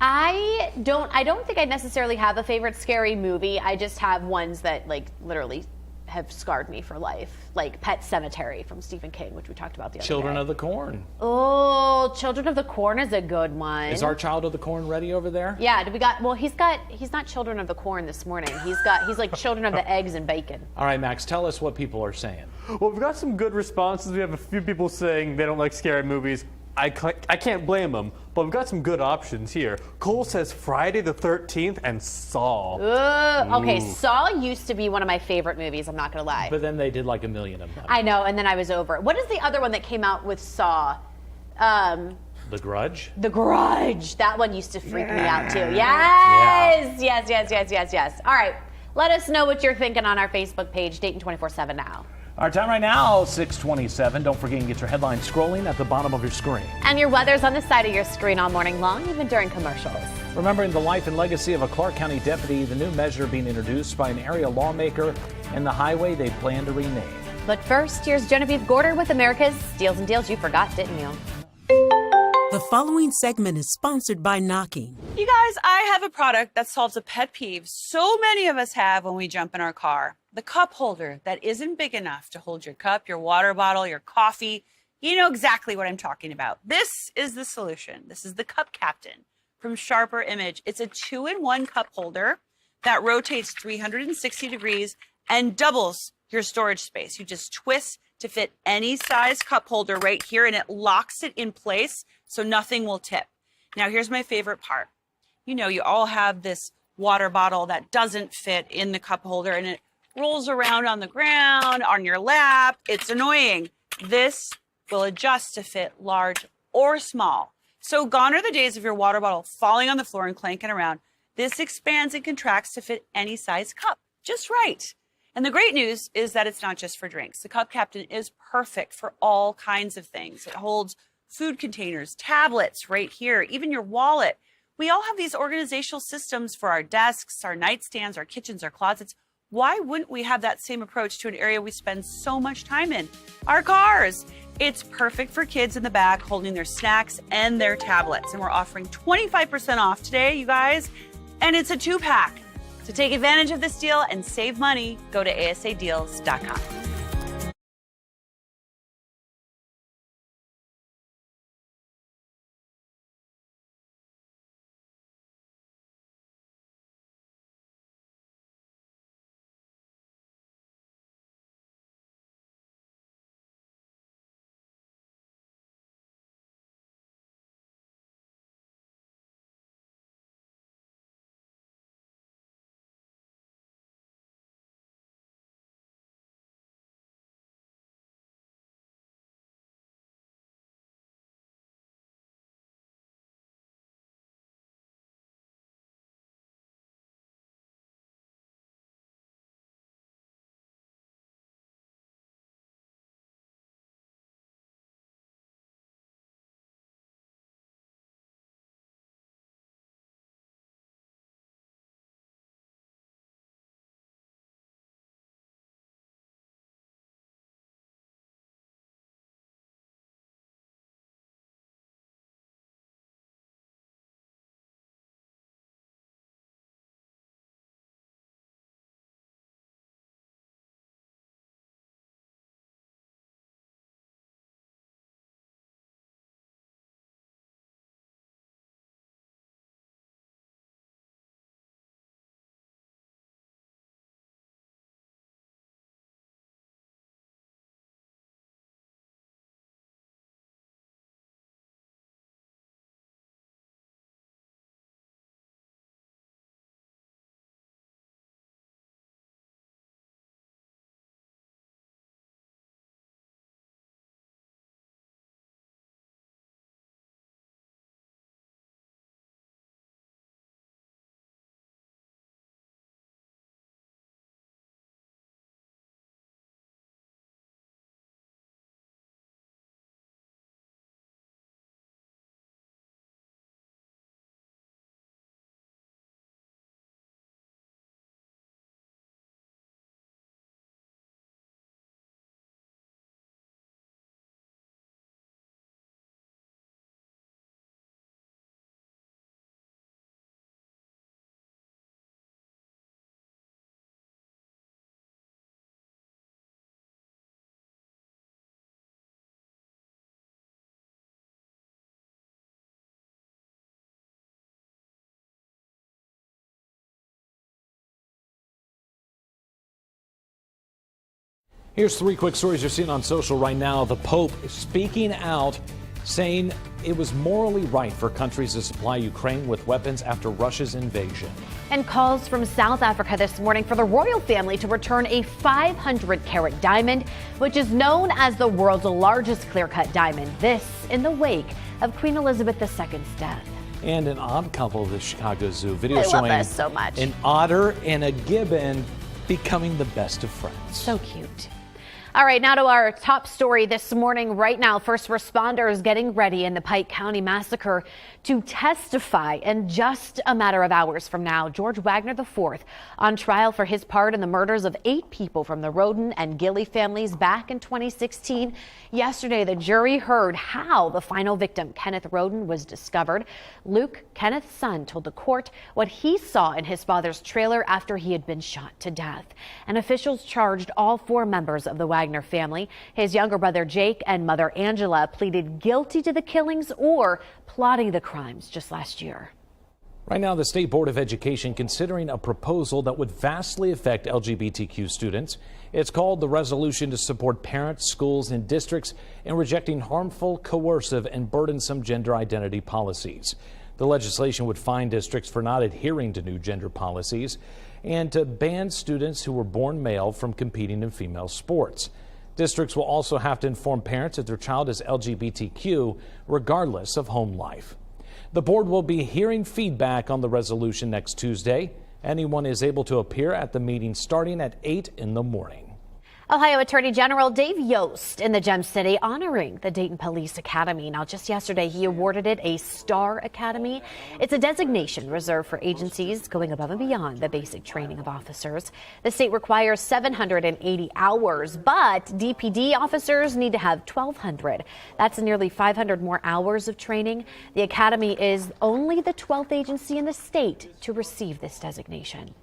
I don't think I necessarily have a favorite scary movie. I just have ones that literally have scarred me for life, like Pet Sematary from Stephen King, which we talked about the other Children day. of the Corn. Oh, Children of the Corn is a good one. Is our Child of the Corn ready over there? Yeah, he's not Children of the Corn this morning. He's like Children of the Eggs and Bacon. All right, Max, tell us what people are saying. Well, we've got some good responses. We have a few people saying they don't like scary movies. I can't blame them, but we've got some good options here. Cole says Friday the 13th and Saw. Okay, Saw used to be one of my favorite movies, I'm not going to lie. But then they did like a million of them. I know, and then I was over it. What is the other one that came out with Saw? The Grudge? The Grudge. That one used to freak me out too. Yes! Yes. All right, let us know what you're thinking on our Facebook page, Dayton 24/7 now. Our time right now, 6:27. Don't forget to get your headlines scrolling at the bottom of your screen. And your weather's on the side of your screen all morning long, even during commercials. Remembering the life and legacy of a Clark County deputy, the new measure being introduced by an area lawmaker and the highway they plan to rename. But first, here's Genevieve Gorder with America's Steals and Deals You Forgot, Didn't You? The following segment is sponsored by Knocking. You guys, I have a product that solves a pet peeve so many of us have when we jump in our car. The cup holder that isn't big enough to hold your cup, your water bottle, your coffee. You know exactly what I'm talking about. This is the solution. This is the Cup Captain from Sharper Image. It's a 2-in-1 cup holder that rotates 360 degrees and doubles your storage space. You just twist to fit any size cup holder right here, and it locks it in place so nothing will tip. Now, here's my favorite part. You know, you all have this water bottle that doesn't fit in the cup holder, and it rolls around on the ground, on your lap. It's annoying. This will adjust to fit large or small. So gone are the days of your water bottle falling on the floor and clanking around. This expands and contracts to fit any size cup, just right. And the great news is that it's not just for drinks. The Cup Captain is perfect for all kinds of things. It holds food containers, tablets right here, even your wallet. We all have these organizational systems for our desks, our nightstands, our kitchens, our closets. Why wouldn't we have that same approach to an area we spend so much time in? Our cars. It's perfect for kids in the back holding their snacks and their tablets. And we're offering 25% off today, you guys. And it's a 2-pack. To take advantage of this deal and save money, go to asadeals.com. Here's 3 quick stories you're seeing on social right now. The Pope speaking out, saying it was morally right for countries to supply Ukraine with weapons after Russia's invasion. And calls from South Africa this morning for the royal family to return a 500-carat diamond, which is known as the world's largest clear-cut diamond. This in the wake of Queen Elizabeth II's death. And an odd couple of the Chicago Zoo. Video I showing love this so much. An otter and a gibbon becoming the best of friends. So cute. All right, now to our top story this morning. Right now, first responders getting ready in the Pike County massacre to testify in just a matter of hours from now. George Wagner IV on trial for his part in the murders of 8 people from the Roden and Gilley families back in 2016. Yesterday, the jury heard how the final victim, Kenneth Roden, was discovered. Luke, Kenneth's son, told the court what he saw in his father's trailer after he had been shot to death. And officials charged all 4 members of the Wagner family. His younger brother Jake and mother Angela pleaded guilty to the killings or plotting the crimes just last year. Right now, the State Board of Education considering a proposal that would vastly affect LGBTQ students. It's called the Resolution to Support Parents, Schools, and Districts in Rejecting Harmful, Coercive, and Burdensome Gender Identity Policies. The legislation would fine districts for not adhering to new gender policies and to ban students who were born male from competing in female sports. Districts will also have to inform parents if their child is LGBTQ, regardless of home life. The board will be hearing feedback on the resolution next Tuesday. Anyone is able to appear at the meeting starting at 8 in the morning. Ohio Attorney General Dave Yost in the Gem City honoring the Dayton Police Academy. Now, just yesterday, he awarded it a Star Academy. It's a designation reserved for agencies going above and beyond the basic training of officers. The state requires 780 hours, but DPD officers need to have 1,200. That's nearly 500 more hours of training. The Academy is only the 12th agency in the state to receive this designation.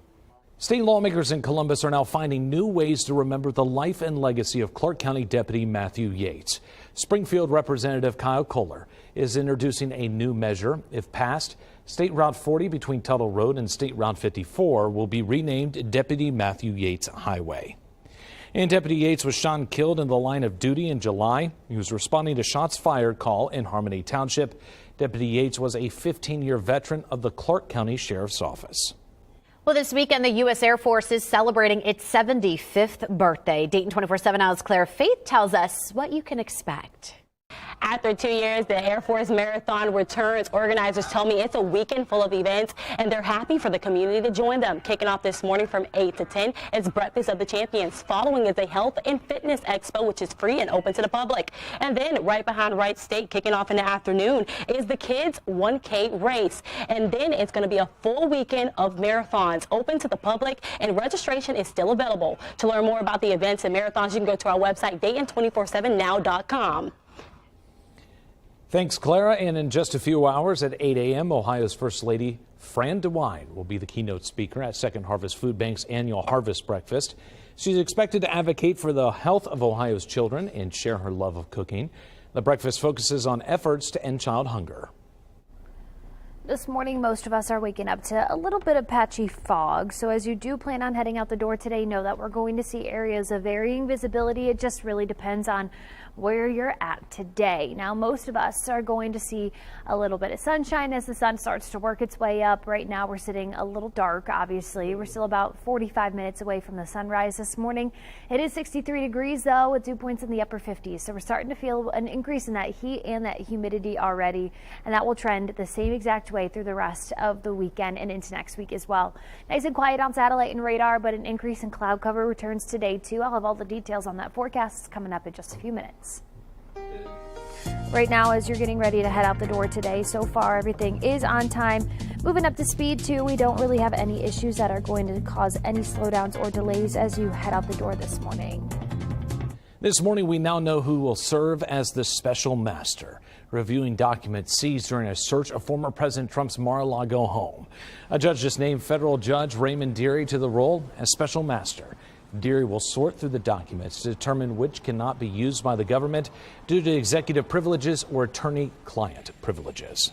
State lawmakers in Columbus are now finding new ways to remember the life and legacy of Clark County Deputy Matthew Yates. Springfield Representative Kyle Kohler is introducing a new measure. If passed, State Route 40 between Tuttle Road and State Route 54 will be renamed Deputy Matthew Yates Highway. And Deputy Yates was shot and killed in the line of duty in July. He was responding to shots fired call in Harmony Township. Deputy Yates was a 15-year veteran of the Clark County Sheriff's Office. Well, this weekend, the U.S. Air Force is celebrating its 75th birthday. Dayton 24/7 Hours Claire Faith tells us what you can expect. After 2 years, the Air Force Marathon returns. Organizers tell me it's a weekend full of events, and they're happy for the community to join them. Kicking off this morning from 8 to 10 is Breakfast of the Champions. Following is a health and fitness expo, which is free and open to the public. And then right behind Wright State, kicking off in the afternoon, is the Kids 1K race. And then it's going to be a full weekend of marathons open to the public, and registration is still available. To learn more about the events and marathons, you can go to our website, Dayton247now.com. Thanks, Clara. And in just a few hours at 8 a.m., Ohio's First Lady, Fran DeWine, will be the keynote speaker at Second Harvest Food Bank's annual Harvest Breakfast. She's expected to advocate for the health of Ohio's children and share her love of cooking. The breakfast focuses on efforts to end child hunger. This morning, most of us are waking up to a little bit of patchy fog. So as you do plan on heading out the door today, know that we're going to see areas of varying visibility. It just really depends on where you're at today. Now, most of us are going to see a little bit of sunshine as the sun starts to work its way up. Right now, we're sitting a little dark, obviously. We're still about 45 minutes away from the sunrise this morning. It is 63 degrees, though, with dew points in the upper 50s. So we're starting to feel an increase in that heat and that humidity already, and that will trend the same exact way through the rest of the weekend and into next week as well. Nice and quiet on satellite and radar, but an increase in cloud cover returns today, too. I'll have all the details on that forecast coming up in just a few minutes. Right now, as you're getting ready to head out the door today, so far everything is on time. Moving up to speed too, we don't really have any issues that are going to cause any slowdowns or delays as you head out the door this morning. This morning, we now know who will serve as the special master, reviewing documents seized during a search of former President Trump's Mar-a-Lago home. A judge just named federal judge Raymond Deary to the role as special master. Deary will sort through the documents to determine which cannot be used by the government due to executive privileges or attorney-client privileges.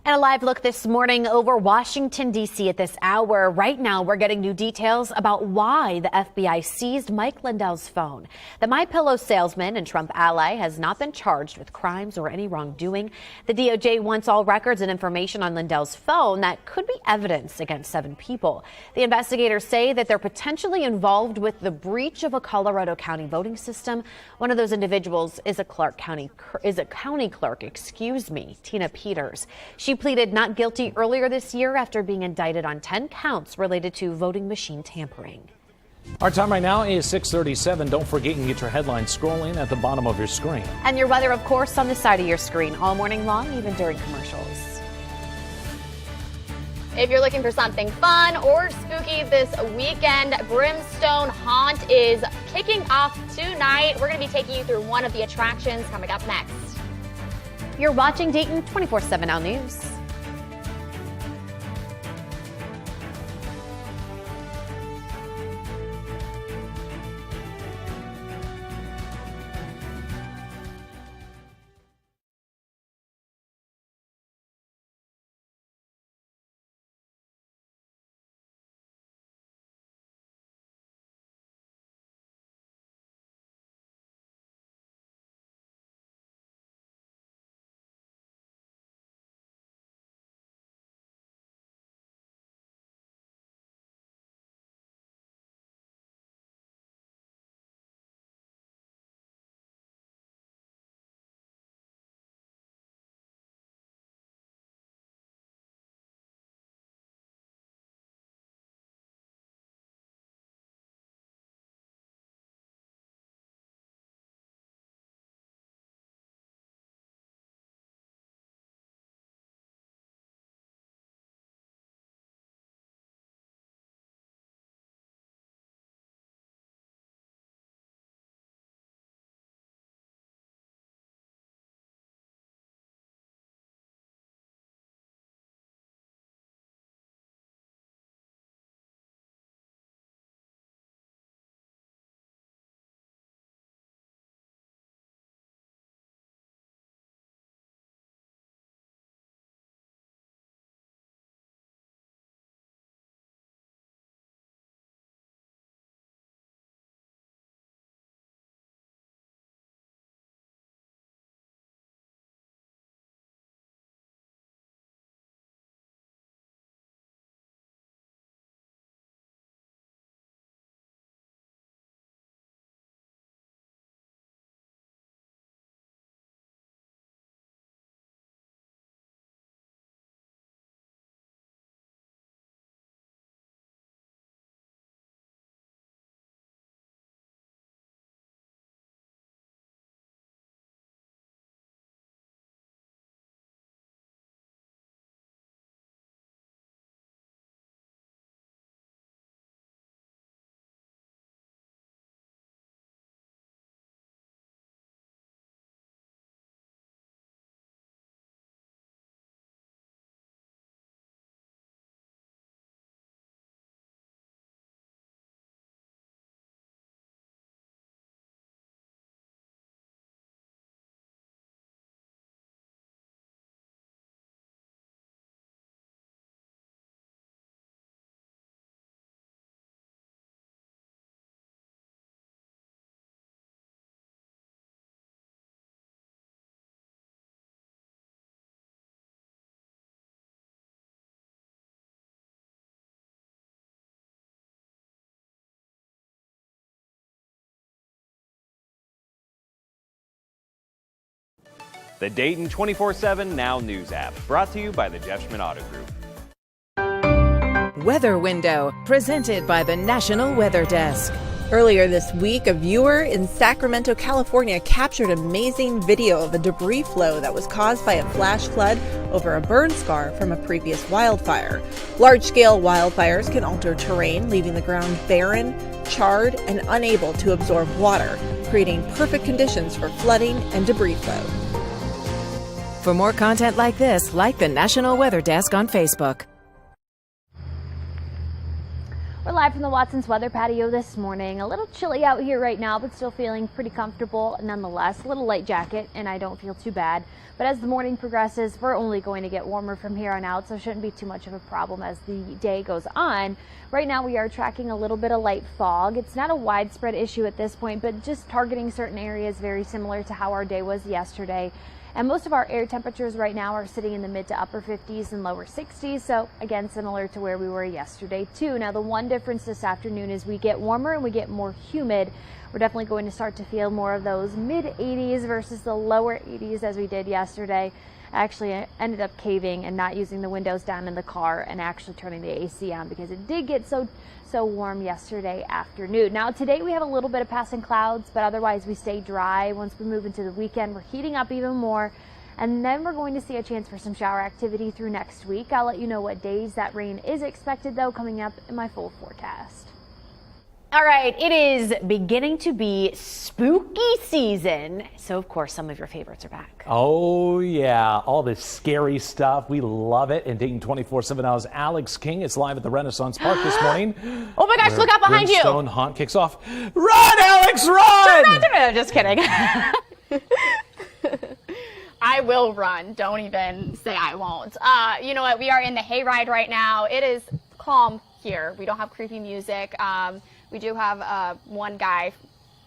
And a live look this morning over Washington, D.C. at this hour. Right now, we're getting new details about why the FBI seized Mike Lindell's phone. The MyPillow salesman and Trump ally has not been charged with crimes or any wrongdoing. The DOJ wants all records and information on Lindell's phone that could be evidence against 7 people. The investigators say that they're potentially involved with the breach of a Colorado County voting system. One of those individuals is a county clerk, Tina Peters. She pleaded not guilty earlier this year after being indicted on 10 counts related to voting machine tampering. Our time right now is 6:37. Don't forget you can get your headlines scrolling at the bottom of your screen. And your weather, of course, on the side of your screen all morning long, even during commercials. If you're looking for something fun or spooky this weekend, Brimstone Haunt is kicking off tonight. We're going to be taking you through one of the attractions coming up next. You're watching Dayton 24/7 Now News. The Dayton 24/7 Now News app, brought to you by the Jeff Schmidt Auto Group. Weather Window, presented by the National Weather Desk. Earlier this week, a viewer in Sacramento, California captured amazing video of a debris flow that was caused by a flash flood over a burn scar from a previous wildfire. Large-scale wildfires can alter terrain, leaving the ground barren, charred, and unable to absorb water, creating perfect conditions for flooding and debris flow. For more content like this, like the National Weather Desk on Facebook. We're live from the Watson's Weather Patio this morning. A little chilly out here right now, but still feeling pretty comfortable nonetheless. A little light jacket, and I don't feel too bad. But as the morning progresses, we're only going to get warmer from here on out, so it shouldn't be too much of a problem as the day goes on. Right now, we are tracking a little bit of light fog. It's not a widespread issue at this point, but just targeting certain areas very similar to how our day was yesterday. And most of our air temperatures right now are sitting in the mid to upper 50s and lower 60s. So again, similar to where we were yesterday too. Now the one difference this afternoon is we get warmer and we get more humid. We're definitely going to start to feel more of those mid 80s versus the lower 80s as we did yesterday. I actually ended up caving and not using the windows down in the car and actually turning the AC on because it did get so warm yesterday afternoon. Now today we have a little bit of passing clouds, but otherwise we stay dry. Once we move into the weekend, we're heating up even more, and then we're going to see a chance for some shower activity through next week. I'll let you know what days that rain is expected though coming up in my full forecast. All right, it is beginning to be spooky season. So, of course, some of your favorites are back. Oh, yeah. All this scary stuff. We love it. And Dayton 24/7 Now's Alex King is live at the Renaissance Park this morning. Oh, my gosh, look out behind you. Brimstone Haunt kicks off. Run, Alex, run! No, just kidding. I will run. Don't even say I won't. You know what? We are in the hayride right now. It is calm here. We don't have creepy music. We do have one guy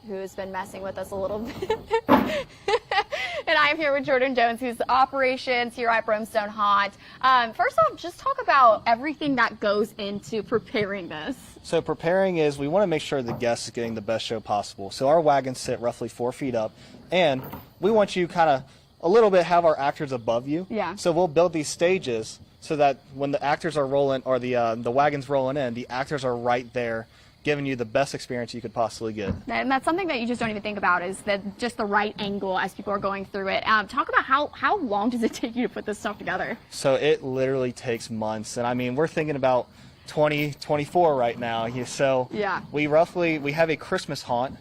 who's been messing with us a little bit. And I'm here with Jordan Jones, who's operations here at Brimstone Haunt. First off, just talk about everything that goes into preparing this. So preparing is we want to make sure the guest is getting the best show possible. So our wagons sit roughly 4 feet up, and we want you kind of a little bit have our actors above you. Yeah. So we'll build these stages so that when the actors are rolling or the wagons rolling in, the actors are right there, giving you the best experience you could possibly get. And that's something that you just don't even think about, is that just the right angle as people are going through it. Talk about how long does it take you to put this stuff together? So it literally takes months. And I mean, we're thinking about 2024 right now. So yeah. We have a Christmas haunt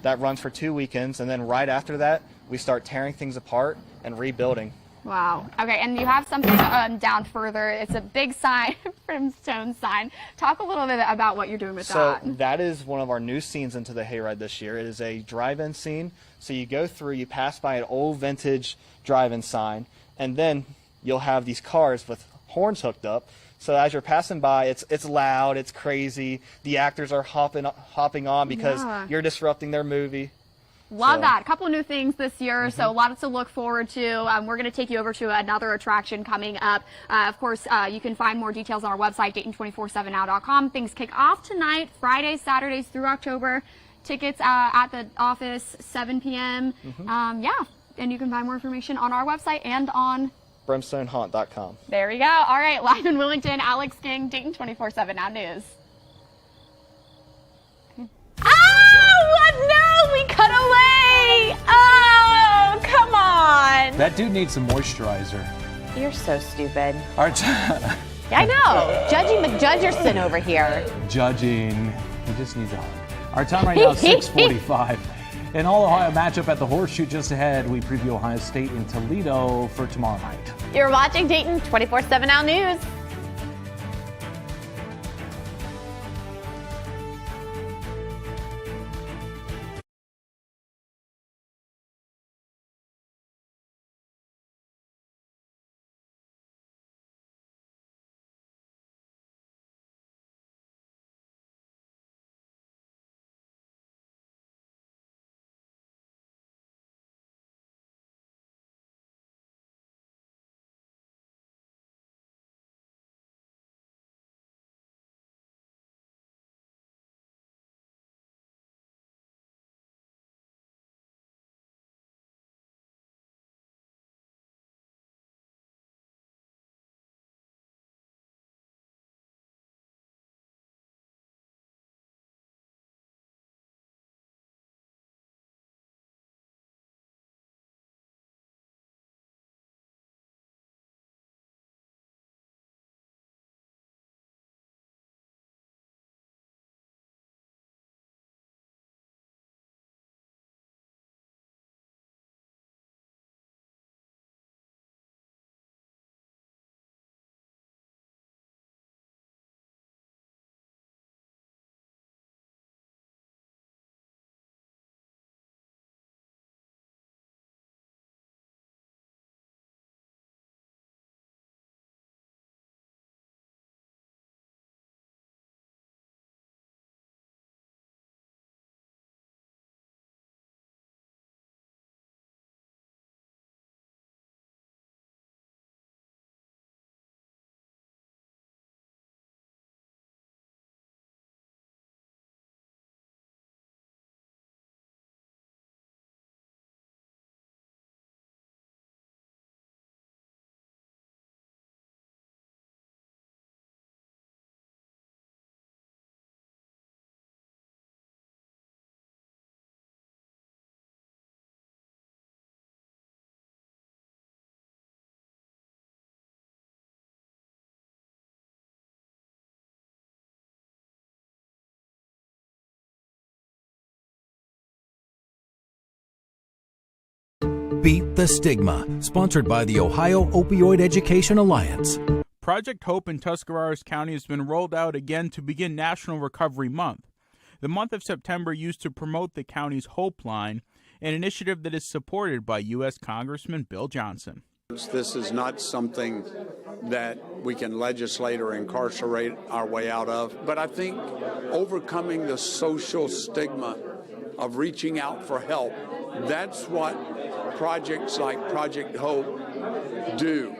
that runs for 2 weekends. And then right after that, we start tearing things apart and rebuilding. Wow. Okay, and you have something down further. It's a big sign, Brimstone sign. Talk a little bit about what you're doing with that. So that is one of our new scenes into the hayride this year. It is a drive-in scene. So you go through, you pass by an old vintage drive-in sign, and then you'll have these cars with horns hooked up. So as you're passing by, it's loud, it's crazy. The actors are hopping on because you're disrupting their movie. Love that. A couple of new things this year, so lots to look forward to. We're going to take you over to another attraction coming up. Of course, you can find more details on our website, Dayton247now.com. Things kick off tonight, Fridays, Saturdays through October. Tickets at the office, 7 p.m. Yeah, and you can find more information on our website and on brimstonehaunt.com. There we go. All right, live in Wilmington, Alex King, Dayton 24/7 Now News. No, we cut away. Oh, come on. That dude needs some moisturizer. You're so stupid. Yeah, I know. Judging McJudgerson over here. Judging. He just needs a hug. Our time right now is 6:45. An All-Ohio matchup at the Horseshoe just ahead. We preview Ohio State in Toledo for tomorrow night. You're watching Dayton 24/7 Now News. Beat the Stigma, sponsored by the Ohio Opioid Education Alliance. Project Hope in Tuscarawas County has been rolled out again to begin National Recovery Month. The month of September used to promote the county's Hope Line, an initiative that is supported by U.S. Congressman Bill Johnson. This is not something that we can legislate or incarcerate our way out of, but I think overcoming the social stigma of reaching out for help, that's what projects like Project Hope do.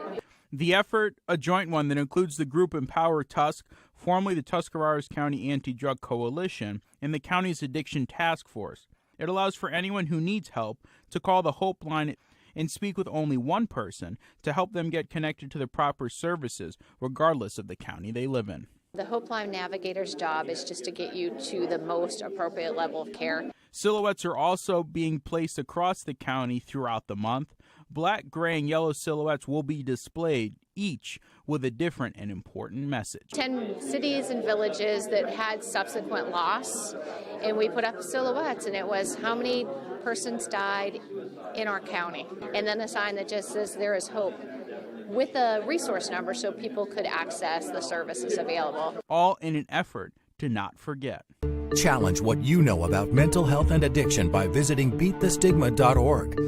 The effort, a joint one that includes the group Empower Tusk, formerly the Tuscarawas County Anti-Drug Coalition, and the county's Addiction Task Force. It allows for anyone who needs help to call the Hope Line and speak with only one person to help them get connected to the proper services, regardless of the county they live in. The Hope Line Navigator's job is just to get you to the most appropriate level of care. Silhouettes are also being placed across the county throughout the month. Black, gray, and yellow silhouettes will be displayed, each with a different and important message. 10 cities and villages that had subsequent loss, and we put up silhouettes, and it was how many persons died in our county. And then a sign that just says there is hope, with a resource number so people could access the services available. All in an effort to not forget. Challenge what you know about mental health and addiction by visiting beatthestigma.org.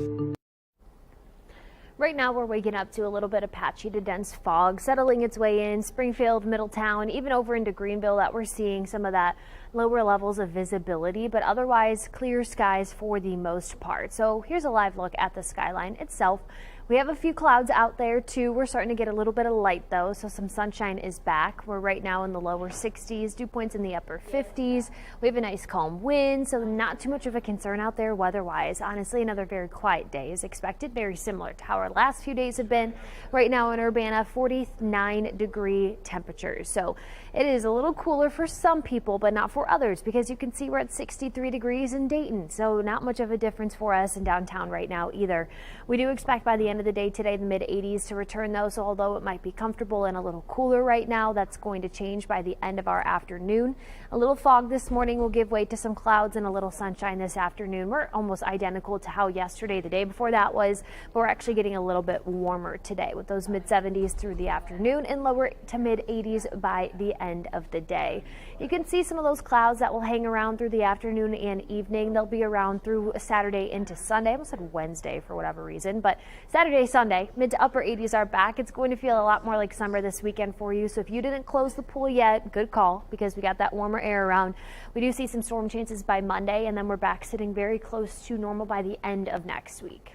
Right now we're waking up to a little bit of patchy to dense fog settling its way in Springfield, Middletown, even over into Greenville, that we're seeing some of that lower levels of visibility, but otherwise clear skies for the most part. So here's a live look at the skyline itself. We have a few clouds out there too. We're starting to get a little bit of light though, so some sunshine is back. We're right now in the lower 60s, dew points in the upper 50s. We have a nice calm wind, so not too much of a concern out there weather-wise. Honestly, another very quiet day is expected, very similar to how our last few days have been. Right now in Urbana, 49-degree temperatures. So it is a little cooler for some people, but not for others, because you can see we're at 63 degrees in Dayton. So not much of a difference for us in downtown right now either. We do expect by the end of the day today, the mid 80s to return though, so although it might be comfortable and a little cooler right now, that's going to change by the end of our afternoon. A little fog this morning will give way to some clouds and a little sunshine this afternoon. We're almost identical to how yesterday, the day before that was, but we're actually getting a little bit warmer today with those mid 70s through the afternoon and lower to mid 80s by the end of the day. You can see some of those clouds that will hang around through the afternoon and evening. They'll be around through Saturday into Sunday. I almost said Wednesday for whatever reason, but Saturday, Sunday, mid to upper 80s are back. It's going to feel a lot more like summer this weekend for you. So if you didn't close the pool yet, good call, because we got that warmer air around. We do see some storm chances by Monday, and then we're back sitting very close to normal by the end of next week.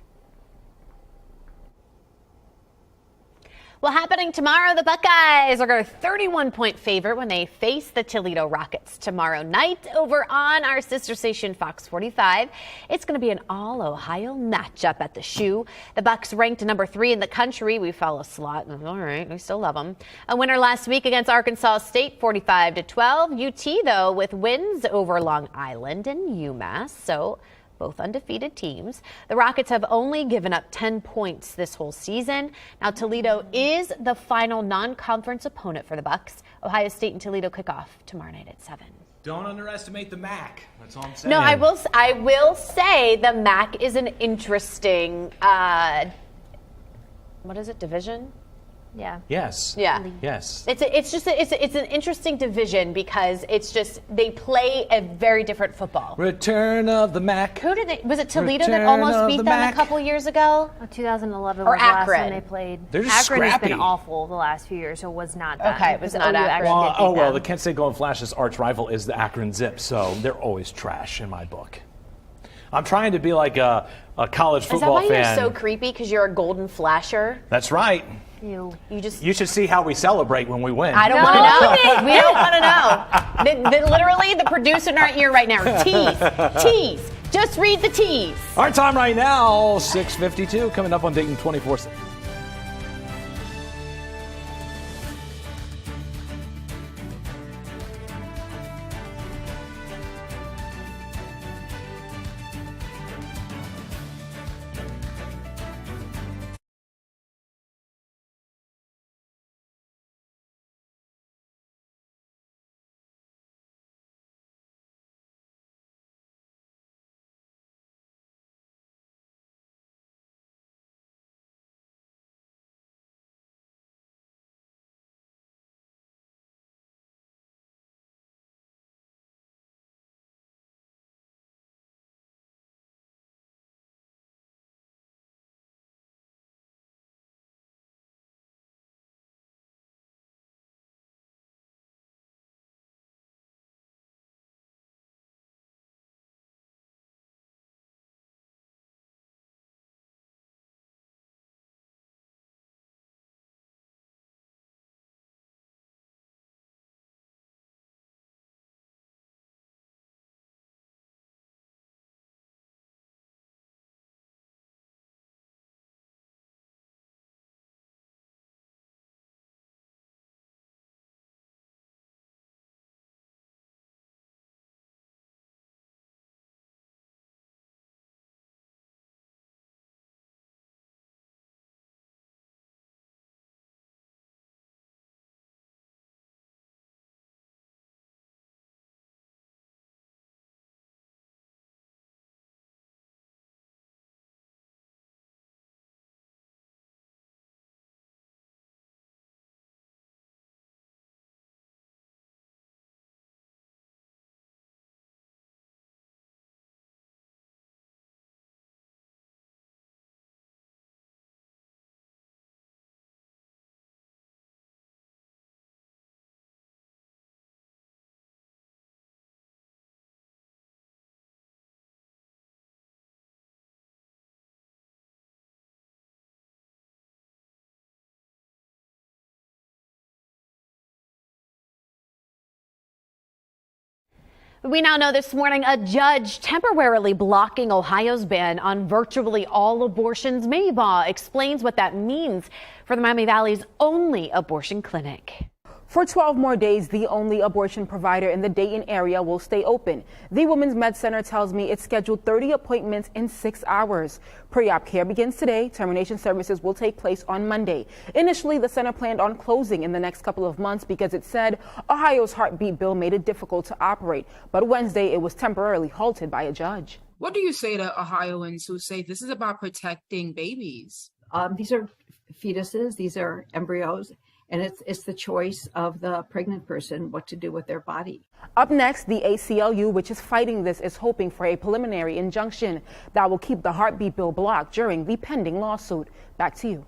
Well, happening tomorrow, the Buckeyes are a 31-point favorite when they face the Toledo Rockets tomorrow night over on our sister station Fox 45. It's going to be an all-Ohio matchup at the Shoe. The Bucks ranked number 3 in the country. We follow slot. All right, we still love them. A winner last week against Arkansas State, 45-12. UT, though, with wins over Long Island and UMass. So both undefeated teams. The Rockets have only given up 10 points this whole season. Now, Toledo is the final non-conference opponent for the Bucks. Ohio State and Toledo kick off tomorrow night at 7. Don't underestimate the MAC. That's all I'm saying. No, I will say the MAC is an interesting, what is it, division? Yeah. Yes. Yeah. Yes. It's an interesting division because it's just they play a very different football. Return of the MAC. Who did they? Was it Toledo Return that almost beat the them MAC. a couple years ago? 2011 Or was the last Akron. time they played. They're just Akron has scrappy. been awful the last few years, so it was not them. Okay, it was not OU Akron. actually did beat them. The Kent State Golden Flash's arch rival is the Akron Zip, so they're always trash in my book. I'm trying to be like a college football fan. Is that why you're so creepy? Because you're a Golden Flasher? That's right. You should see how we celebrate when we win. I don't want to know. We don't want to know. Literally, the producer in our ear right now. Tease. Just read the tease. Our time right now, 6:52, coming up on Dayton 24/7. We now know this morning a judge temporarily blocking Ohio's ban on virtually all abortions. Maybaugh explains what that means for the Miami Valley's only abortion clinic. For 12 more days, the only abortion provider in the Dayton area will stay open. The Women's Med Center tells me it's scheduled 30 appointments in 6 hours. Pre-op care begins today. Termination services will take place on Monday. Initially, the center planned on closing in the next couple of months because it said Ohio's heartbeat bill made it difficult to operate. But Wednesday, it was temporarily halted by a judge. What do you say to Ohioans who say this is about protecting babies? These are fetuses, these are embryos. And it's the choice of the pregnant person what to do with their body. Up next, the ACLU, which is fighting this, is hoping for a preliminary injunction that will keep the heartbeat bill blocked during the pending lawsuit. Back to you.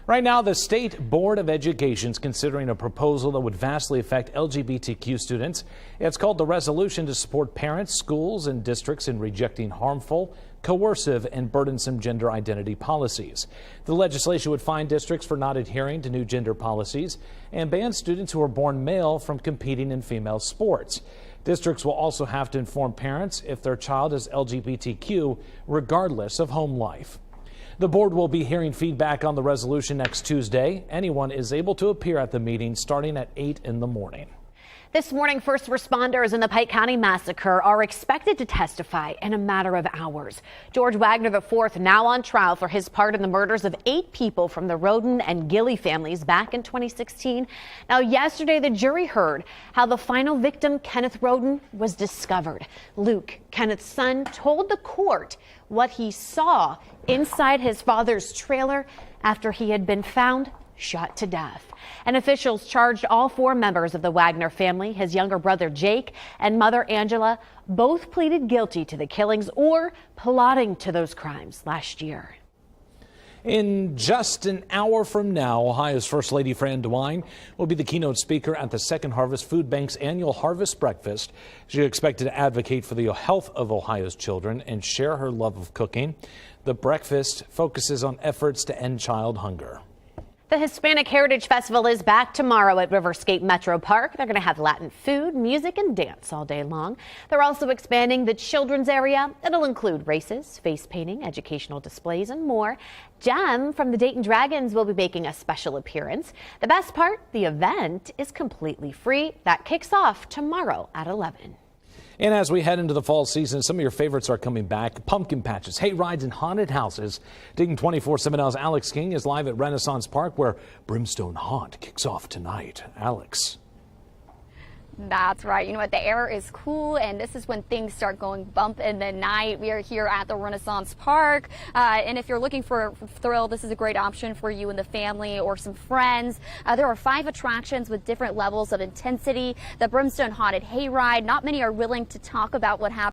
Right now, the State Board of Education is considering a proposal that would vastly affect LGBTQ students. It's called the Resolution to Support Parents, Schools, and Districts in Rejecting Harmful, Coercive, and Burdensome Gender Identity Policies. The legislation would fine districts for not adhering to new gender policies and ban students who are born male from competing in female sports. Districts will also have to inform parents if their child is LGBTQ, regardless of home life. The board will be hearing feedback on the resolution next Tuesday. Anyone is able to appear at the meeting starting at 8 in the morning. This morning, first responders in the Pike County massacre are expected to testify in a matter of hours. George Wagner IV now on trial for his part in the murders of 8 people from the Roden and Gilly families back in 2016. Now, yesterday, the jury heard how the final victim, Kenneth Roden, was discovered. Luke, Kenneth's son, told the court what he saw inside his father's trailer after he had been found shot to death. And officials charged all 4 members of the Wagner family, his younger brother Jake and mother Angela, both pleaded guilty to the killings or plotting to those crimes last year. In just an hour from now, Ohio's First Lady Fran DeWine will be the keynote speaker at the Second Harvest Food Bank's annual Harvest Breakfast. She's expected to advocate for the health of Ohio's children and share her love of cooking. The breakfast focuses on efforts to end child hunger. The Hispanic Heritage Festival is back tomorrow at Riverscape Metro Park. They're going to have Latin food, music, and dance all day long. They're also expanding the children's area. It'll include races, face painting, educational displays, and more. Jem from the Dayton Dragons will be making a special appearance. The best part, the event is completely free. That kicks off tomorrow at 11. And as we head into the fall season, some of your favorites are coming back. Pumpkin patches, hay rides, and haunted houses. Dayton 24/7's Alex King is live at Renaissance Park, where Brimstone Haunt kicks off tonight. Alex. That's right. You know what? The air is cool, and this is when things start going bump in the night. We are here at the Renaissance Park, and if you're looking for a thrill, this is a great option for you and the family or some friends. There are 5 attractions with different levels of intensity. The Brimstone Haunted Hayride. Not many are willing to talk about what happened